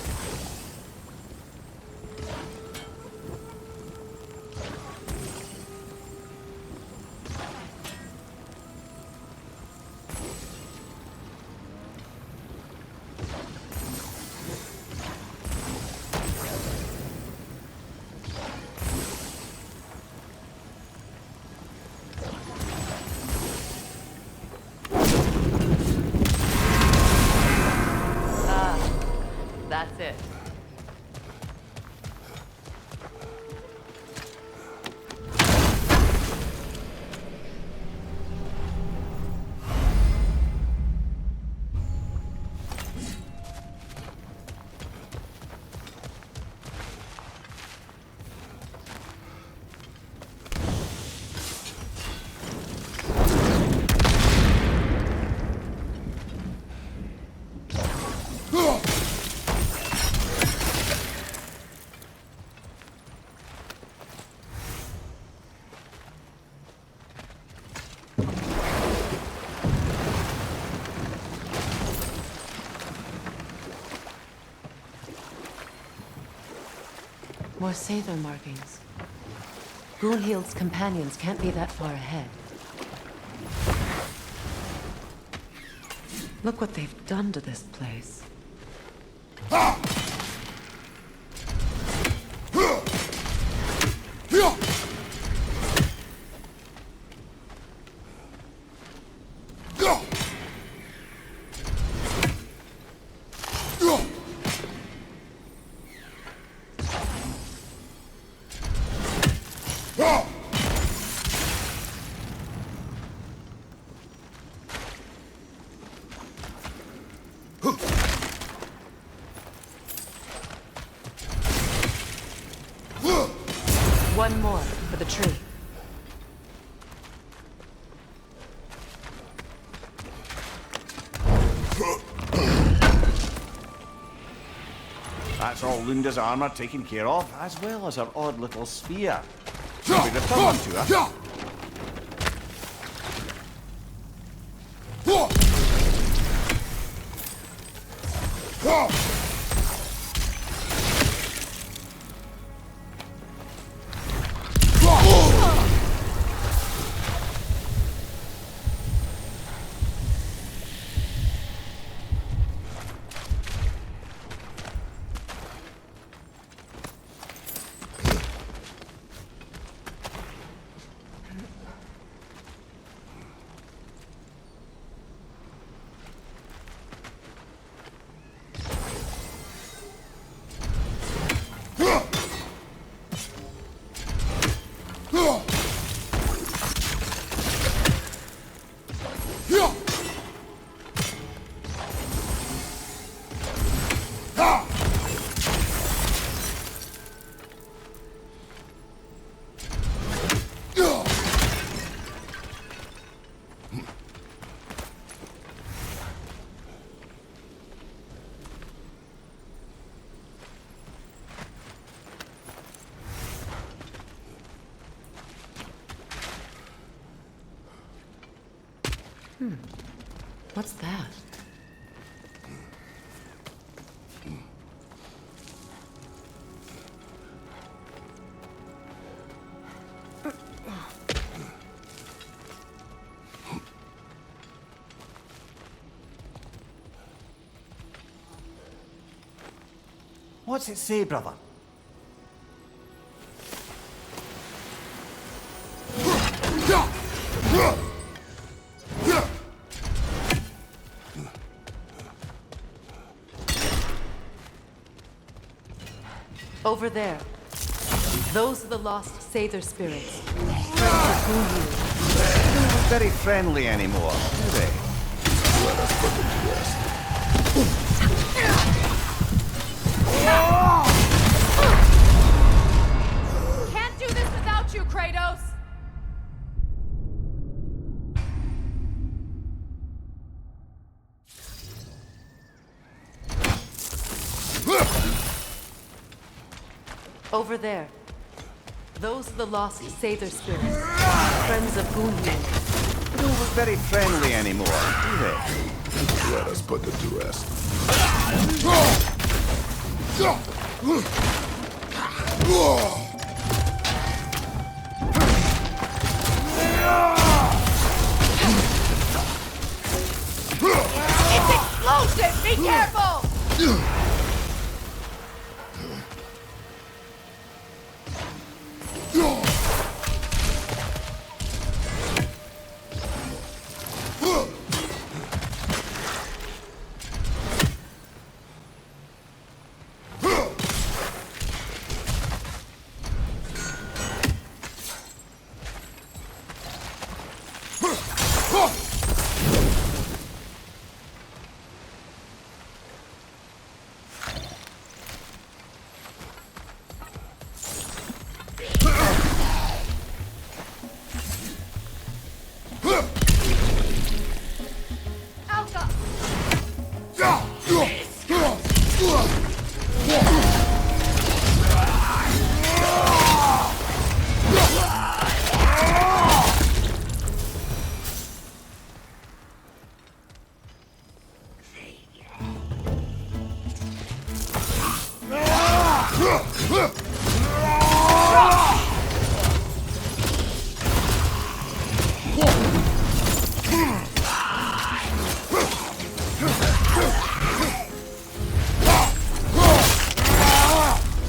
[SPEAKER 3] That's it. More Sather markings. Gunhild's companions can't be that far ahead. Look what they've done to this place. One more for the tree.
[SPEAKER 2] That's all Lunda's armor taken care of, as well as her odd little spear. Shall we return one to her?
[SPEAKER 3] What's that?
[SPEAKER 2] What's it say, brother?
[SPEAKER 3] Over there. Those are the lost Sather spirits. Friends of Gungnir.
[SPEAKER 2] They don't look very friendly anymore, do they?
[SPEAKER 1] Let us put them to rest.
[SPEAKER 7] Can't do this without you, Kratos!
[SPEAKER 3] Over there. Those are the lost Sather spirits. Friends of Gungnir.
[SPEAKER 2] They don't look very friendly anymore, do they?
[SPEAKER 1] Let us put them to rest.
[SPEAKER 7] It's explosive! Be careful!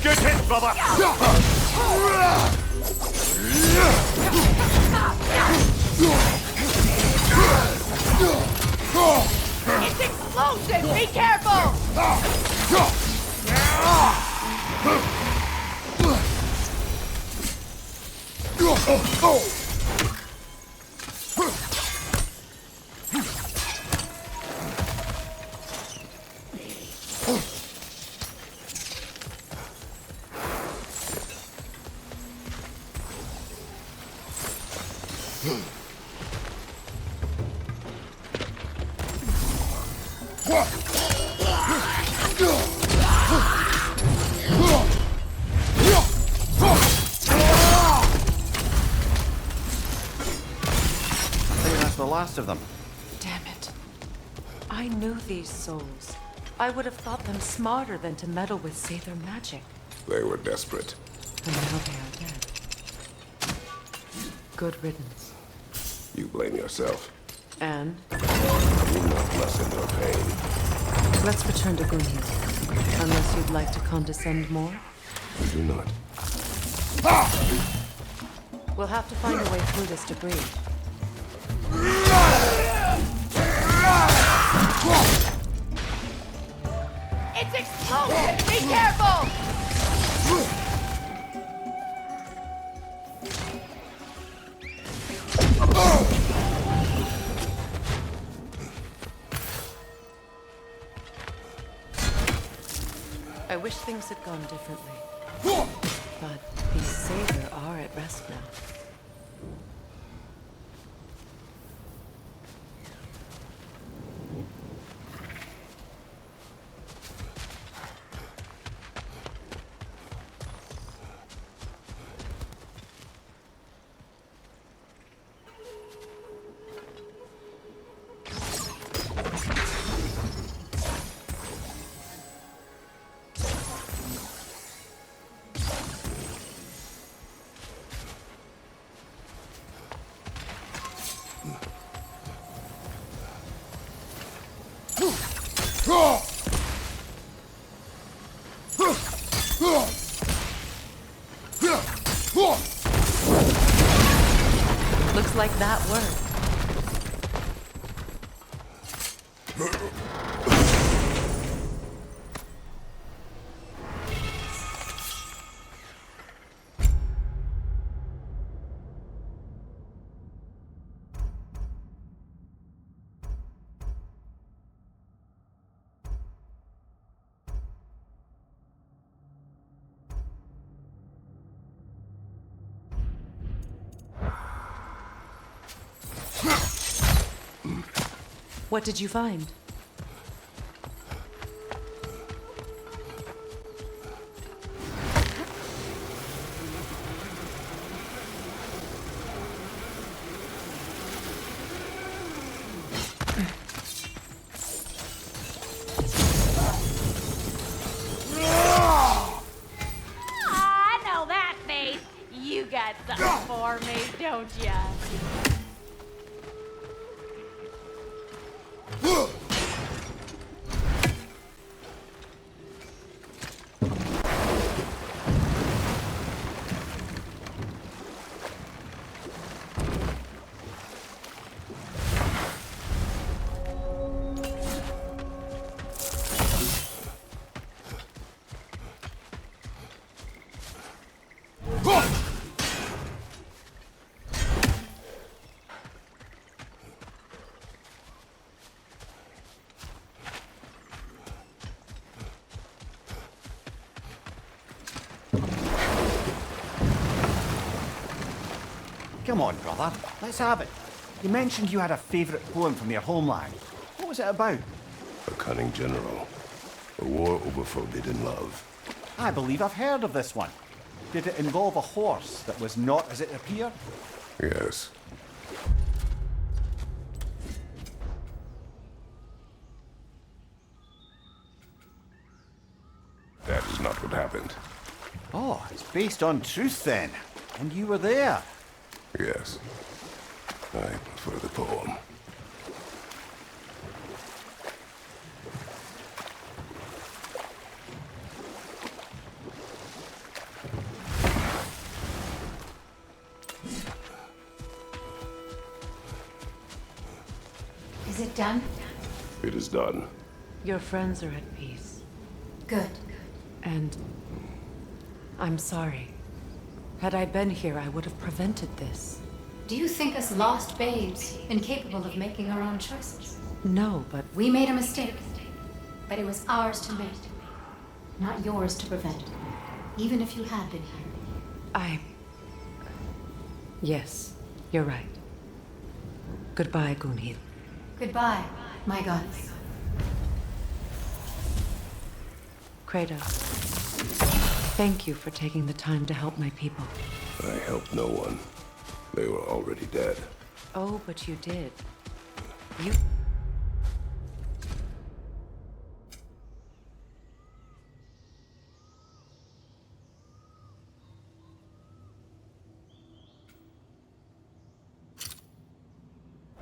[SPEAKER 2] Good hit, brother!
[SPEAKER 7] It's explosive! Be careful!
[SPEAKER 2] The last of them.
[SPEAKER 3] Damn it. I knew these souls. I would have thought them smarter than to meddle with Sather magic.
[SPEAKER 1] They were desperate.
[SPEAKER 3] And now they are dead. Good riddance.
[SPEAKER 1] You blame yourself.
[SPEAKER 3] And?
[SPEAKER 1] You not lessen your pain.
[SPEAKER 3] Let's return to Gungnir. Unless you'd like to condescend more?
[SPEAKER 1] You do not.
[SPEAKER 3] We'll have to find a way through this debris.
[SPEAKER 7] It's explosive! Be careful!
[SPEAKER 3] I wish things had gone differently. But these Sather are at rest now. Looks like that worked. What did you find?
[SPEAKER 7] I know that face. You got something for me, don't ya?
[SPEAKER 2] Come on, brother. Let's have it. You mentioned you had a favourite poem from your homeland. What was it about?
[SPEAKER 1] A cunning general. A war over forbidden love.
[SPEAKER 2] I believe I've heard of this one. Did it involve a horse that was not as it appeared?
[SPEAKER 1] Yes. That is not what happened.
[SPEAKER 2] Oh, it's based on truth then. And you were there.
[SPEAKER 1] Yes. I prefer the poem.
[SPEAKER 11] Is it done?
[SPEAKER 1] It is done.
[SPEAKER 3] Your friends are at peace.
[SPEAKER 11] Good.
[SPEAKER 3] And I'm sorry. Had I been here, I would have prevented this.
[SPEAKER 11] Do you think us lost babes, incapable of making our own choices?
[SPEAKER 3] No, but
[SPEAKER 11] We made a mistake, but it was ours to make, not yours to prevent, even if you had been here.
[SPEAKER 3] Yes, you're right. Goodbye, Gunhild.
[SPEAKER 11] Goodbye, my goddess.
[SPEAKER 3] Kratos, thank you for taking the time to help my people.
[SPEAKER 1] I helped no one. They were already dead.
[SPEAKER 3] Oh, but you did. You...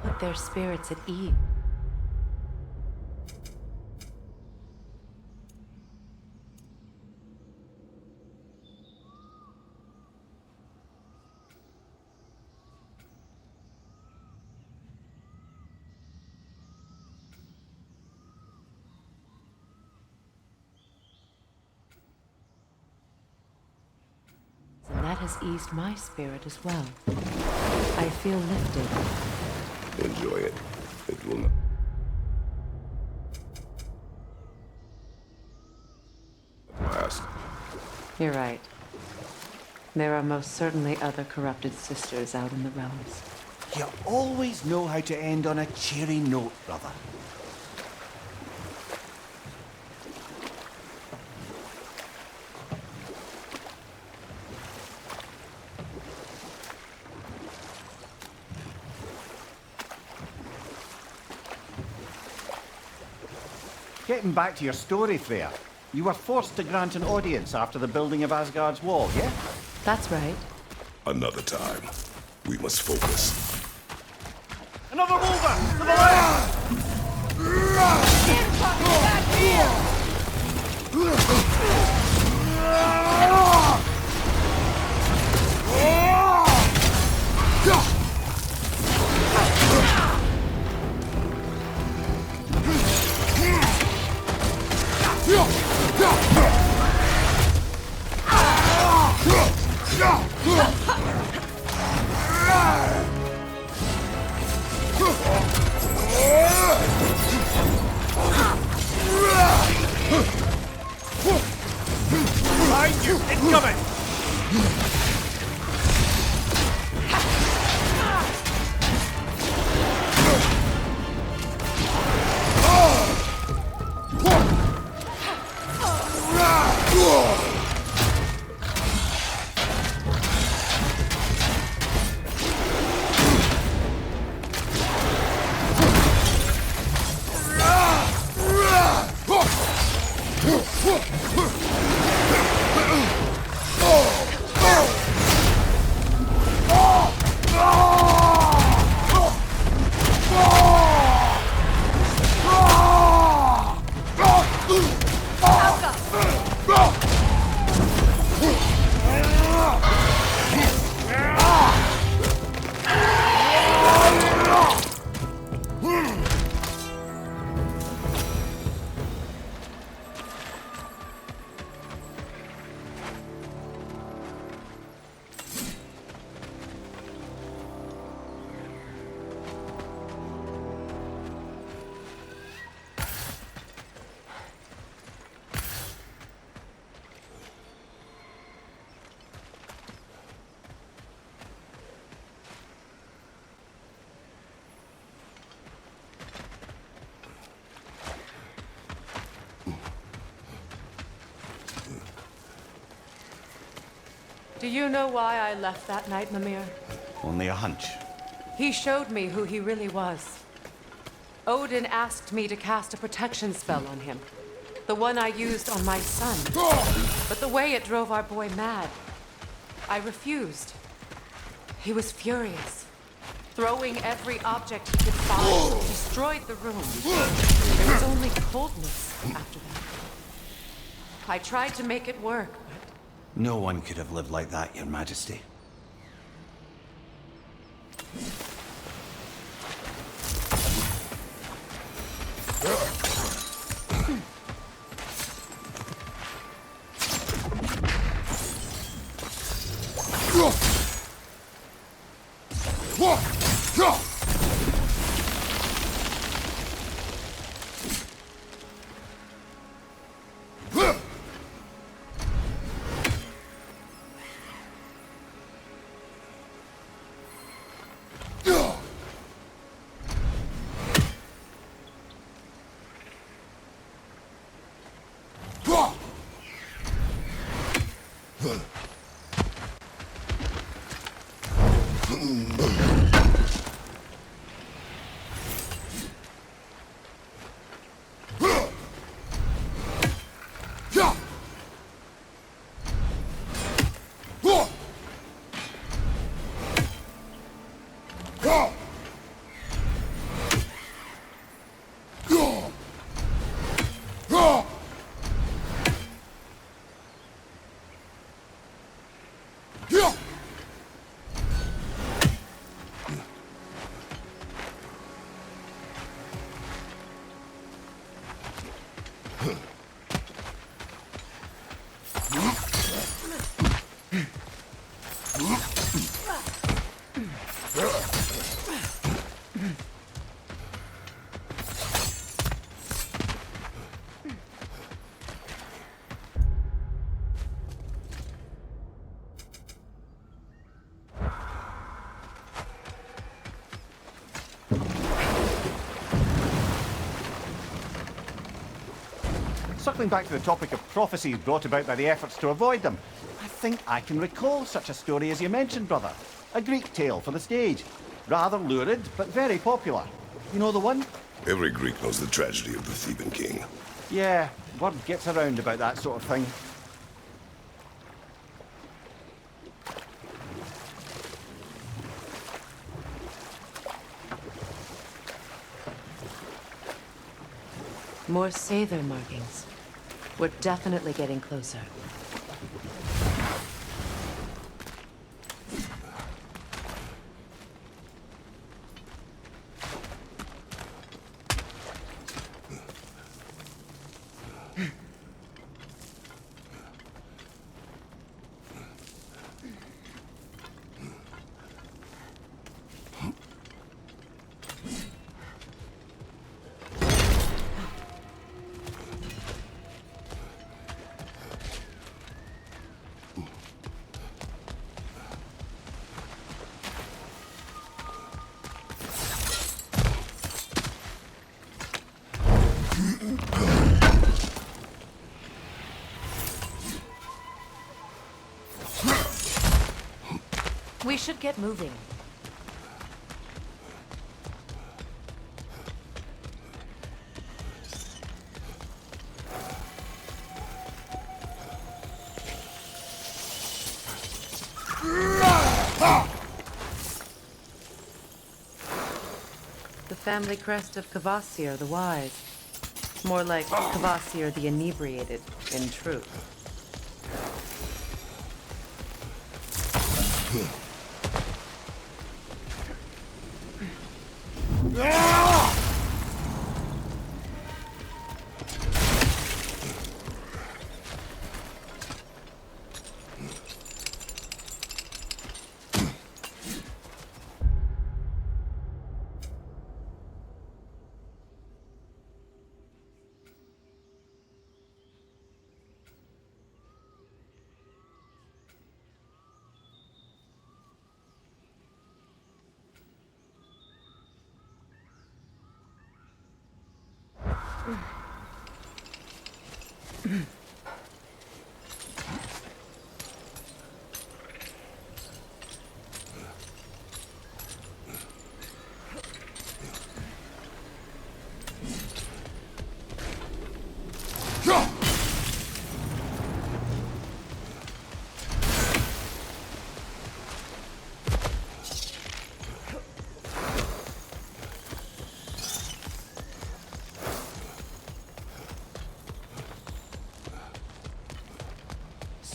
[SPEAKER 3] put their spirits at ease. And that has eased my spirit as well. I feel lifted.
[SPEAKER 1] Enjoy it. It will not. Last.
[SPEAKER 3] You're right. There are most certainly other corrupted sisters out in the realms.
[SPEAKER 2] You always know how to end on a cheery note, brother. Getting back to your story, Freya. You were forced to grant an audience after the building of Asgard's wall, yeah?
[SPEAKER 3] That's right.
[SPEAKER 1] Another time. We must focus.
[SPEAKER 2] Another mover! To the left!
[SPEAKER 7] Back here!
[SPEAKER 3] Do you know why I left that night, Mimir?
[SPEAKER 2] Only a hunch.
[SPEAKER 3] He showed me who he really was. Odin asked me to cast a protection spell on him. The one I used on my son. But the way it drove our boy mad, I refused. He was furious, throwing every object he could find, destroyed the room. There was only coldness after that. I tried to make it work, but...
[SPEAKER 2] No one could have lived like that, Your Majesty. Circling back to the topic of prophecies brought about by the efforts to avoid them, I think I can recall such a story as you mentioned, brother. A Greek tale for the stage. Rather lurid, but very popular. You know the one?
[SPEAKER 1] Every Greek knows the tragedy of the Theban king.
[SPEAKER 2] Yeah, word gets around about that sort of thing.
[SPEAKER 3] More Sather markings. We're definitely getting closer. We should get moving. The family crest of Kvasir the Wise. More like Kvasir the Inebriated, in truth.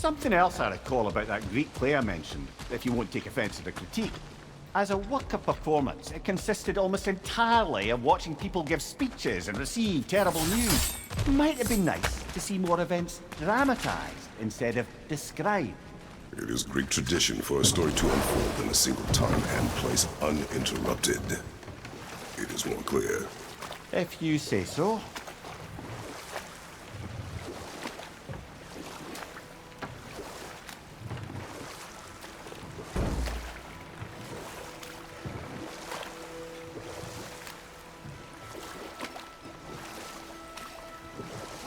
[SPEAKER 2] Something else I recall about that Greek play I mentioned, if you won't take offence to the critique. As a work of performance, it consisted almost entirely of watching people give speeches and receive terrible news. Might have been nice to see more events dramatized instead of described.
[SPEAKER 1] It is Greek tradition for a story to unfold in a single time and place uninterrupted. It is more clear.
[SPEAKER 2] If you say so.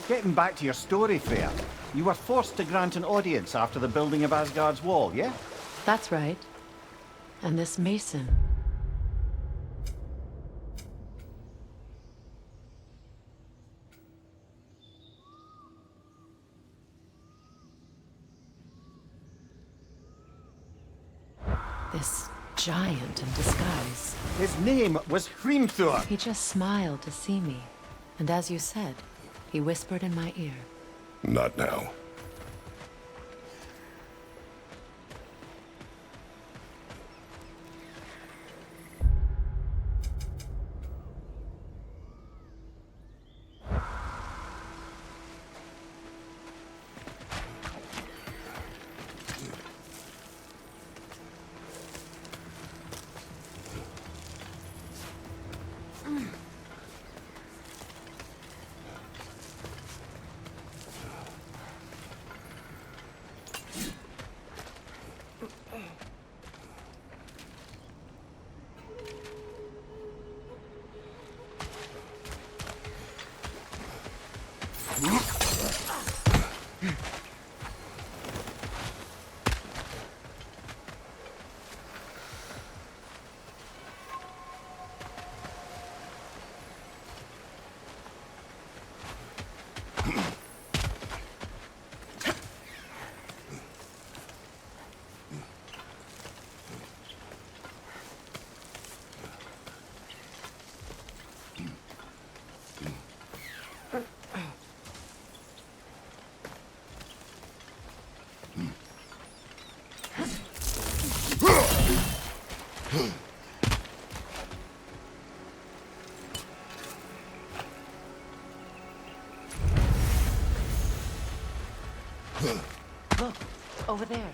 [SPEAKER 2] Getting back to your story, Freya, you were forced to grant an audience after the building of Asgard's wall, yeah?
[SPEAKER 3] That's right. And this mason... This giant in disguise.
[SPEAKER 2] His name was Hrimthur.
[SPEAKER 3] He just smiled to see me. And as you said, he whispered in my ear.
[SPEAKER 1] Not now.
[SPEAKER 3] Look, over there.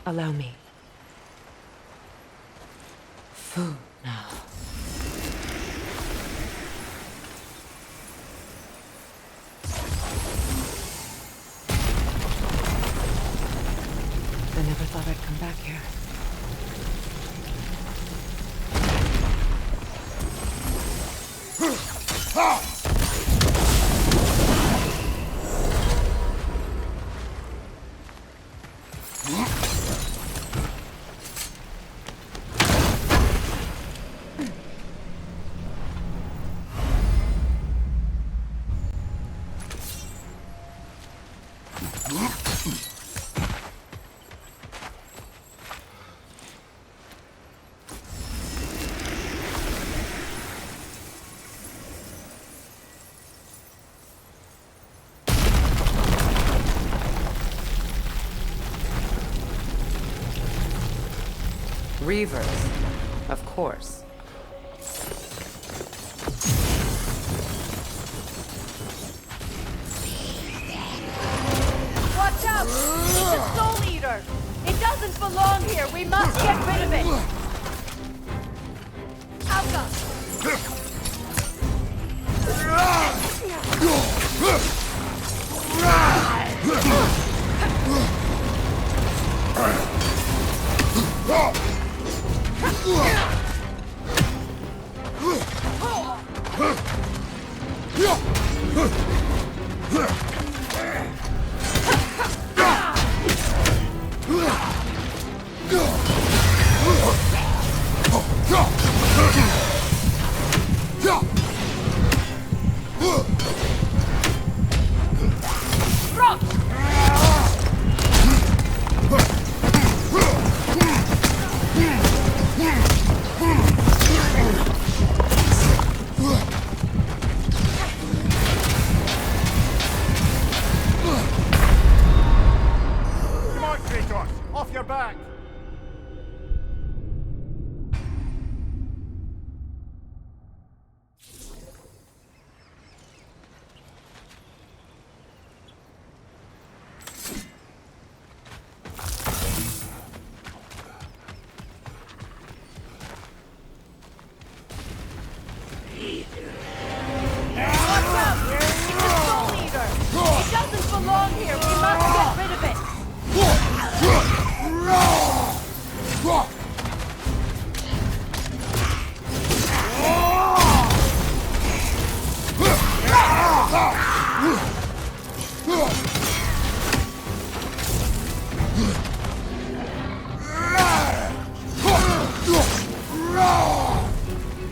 [SPEAKER 3] Allow me. Food now. I never thought I'd come back here. Reavers, of course.
[SPEAKER 8] Watch out! It's a soul eater! It doesn't belong here! We must get rid of it! Alka!
[SPEAKER 2] Kratos! Off your back!
[SPEAKER 8] It doesn't belong here! We must get rid of it!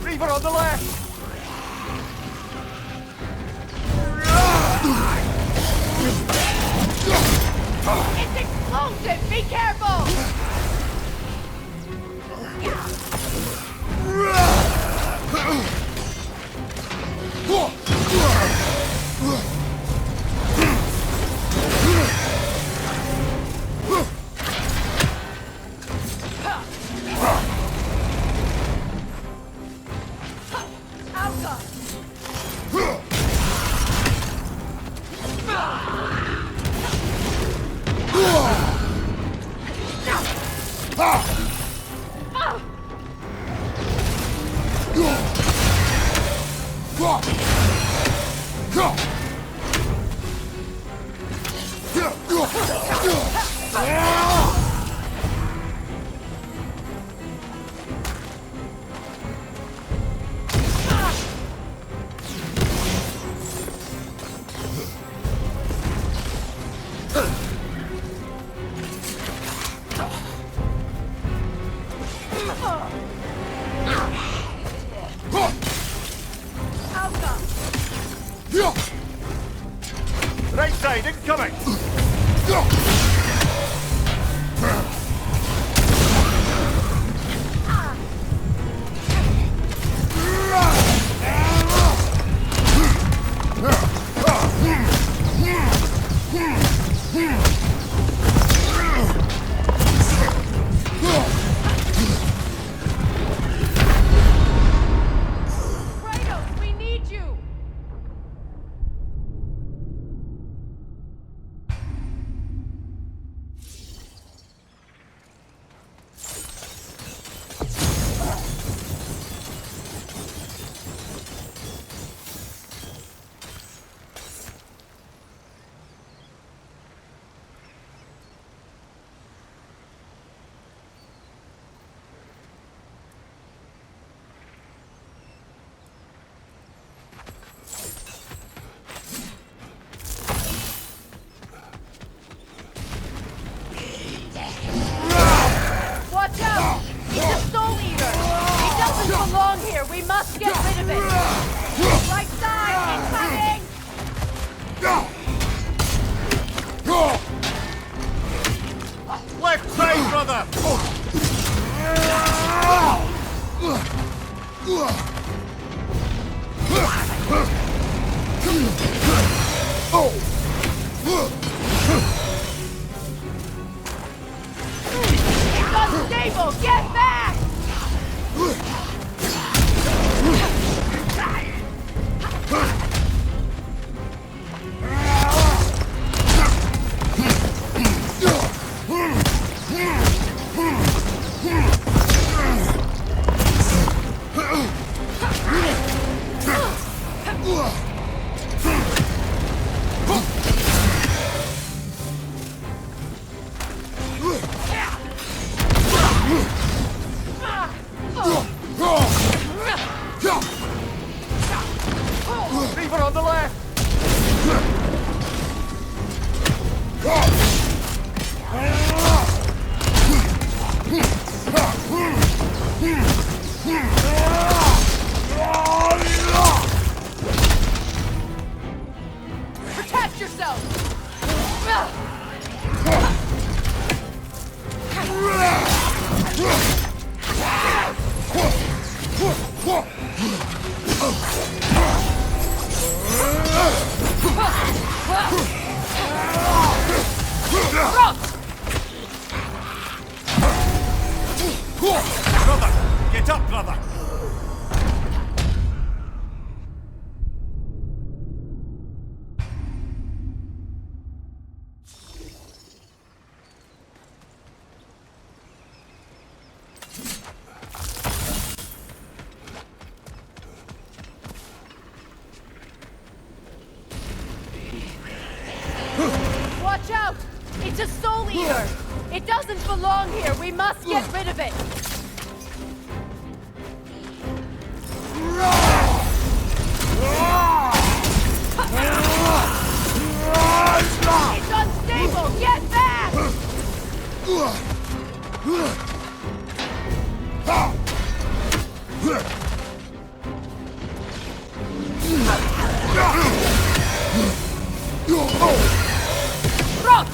[SPEAKER 2] Reaver on the left!
[SPEAKER 8] It's explosive! Be careful!
[SPEAKER 2] Right side, incoming!
[SPEAKER 8] Kratos, we need you! Watch out! He's a soul eater! He doesn't belong here! We must get rid of it! Right side! Incoming!
[SPEAKER 2] Left side, brother!
[SPEAKER 8] It's unstable! Get back!
[SPEAKER 2] Reaver on the left!
[SPEAKER 8] Protect yourself!
[SPEAKER 2] Brother! Get up, brother!
[SPEAKER 8] Watch out! It's a soul eater! It doesn't belong here! We must get rid of it! It's unstable! Get back! Rot!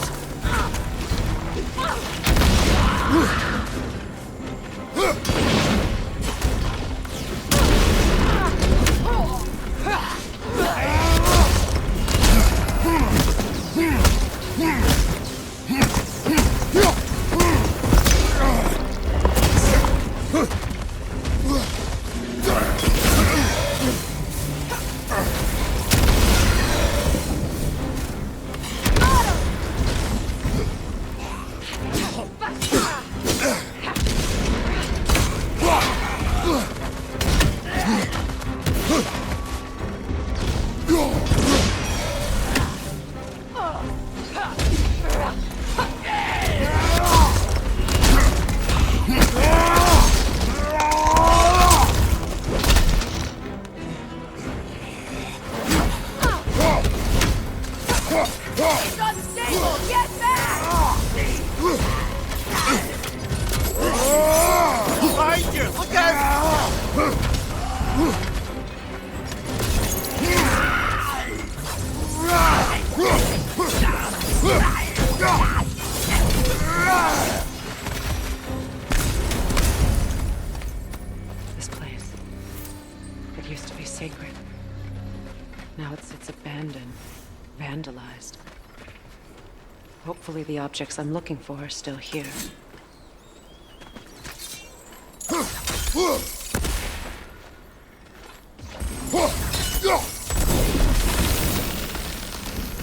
[SPEAKER 3] Hopefully the objects I'm looking for are still here.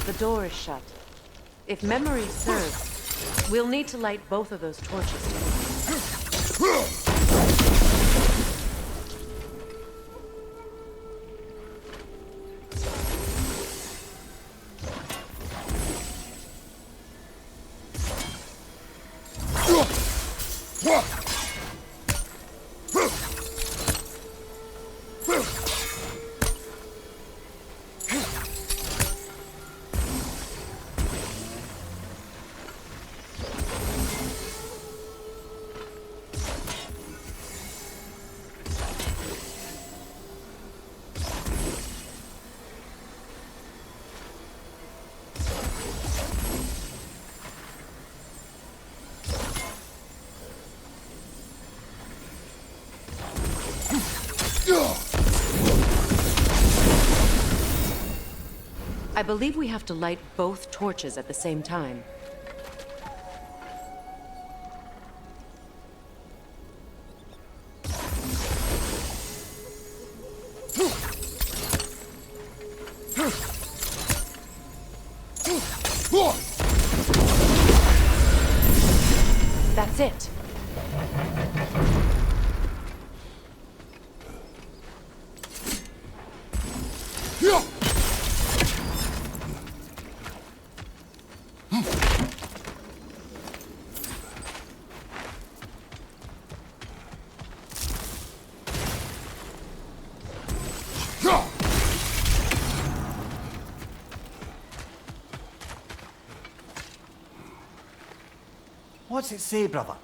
[SPEAKER 3] The door is shut. If memory serves, we'll need to light both of those torches together. I believe we have to light both torches at the same time. That's it.
[SPEAKER 2] What's it say, brother?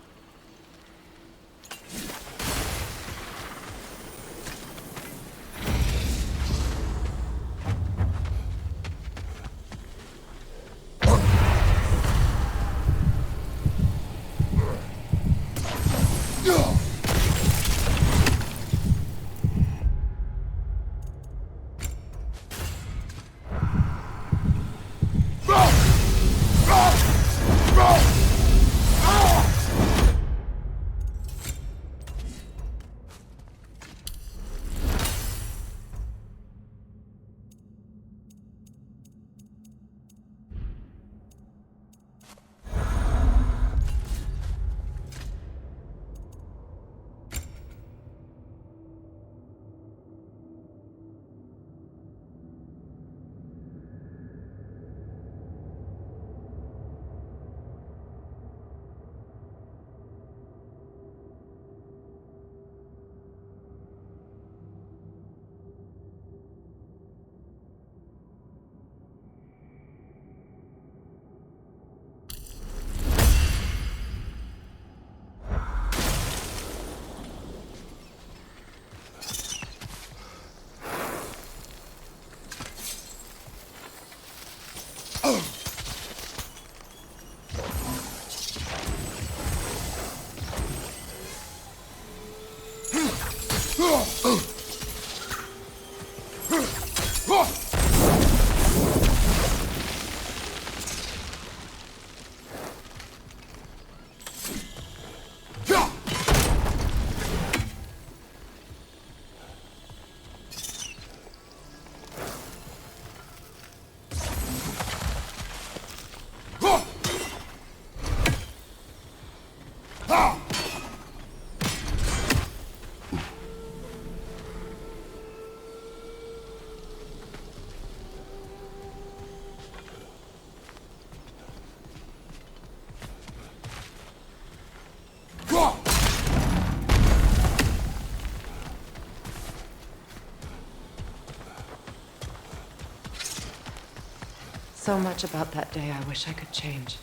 [SPEAKER 3] So much about that day I wish I could change.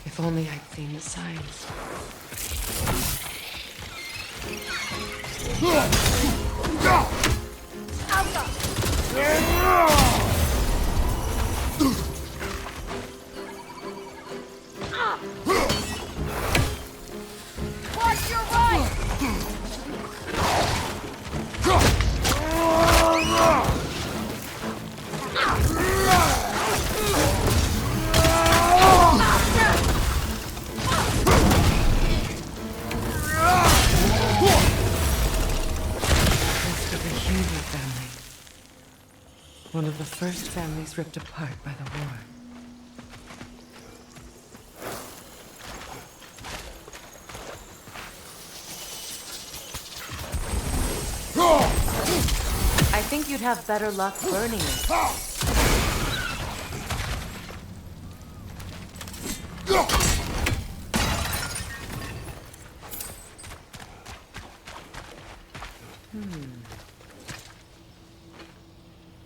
[SPEAKER 3] If only I'd seen the signs.
[SPEAKER 8] Watch your right!
[SPEAKER 3] One of the first families ripped apart by the war. I think you'd have better luck burning it.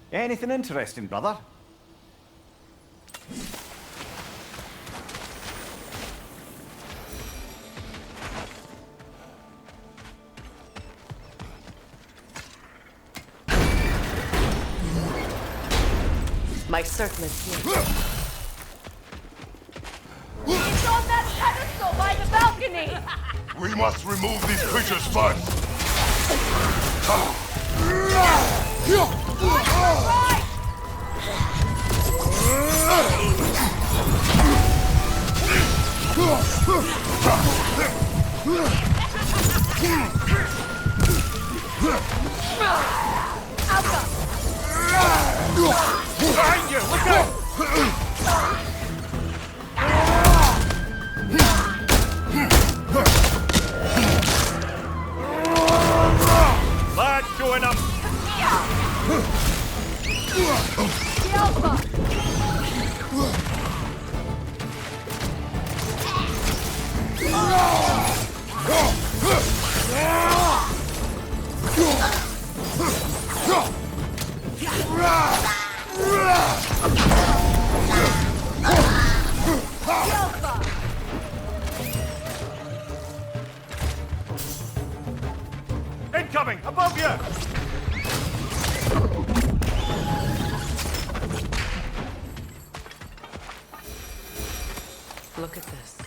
[SPEAKER 2] Anything interesting, brother?
[SPEAKER 3] My circlet's here.
[SPEAKER 8] It's on that pedestal by the balcony!
[SPEAKER 1] We must remove these creatures first.
[SPEAKER 8] Right!
[SPEAKER 10] Behind you! Look out! Let's join up!
[SPEAKER 8] The Alpha!
[SPEAKER 10] Incoming! Above you!
[SPEAKER 3] Look at this.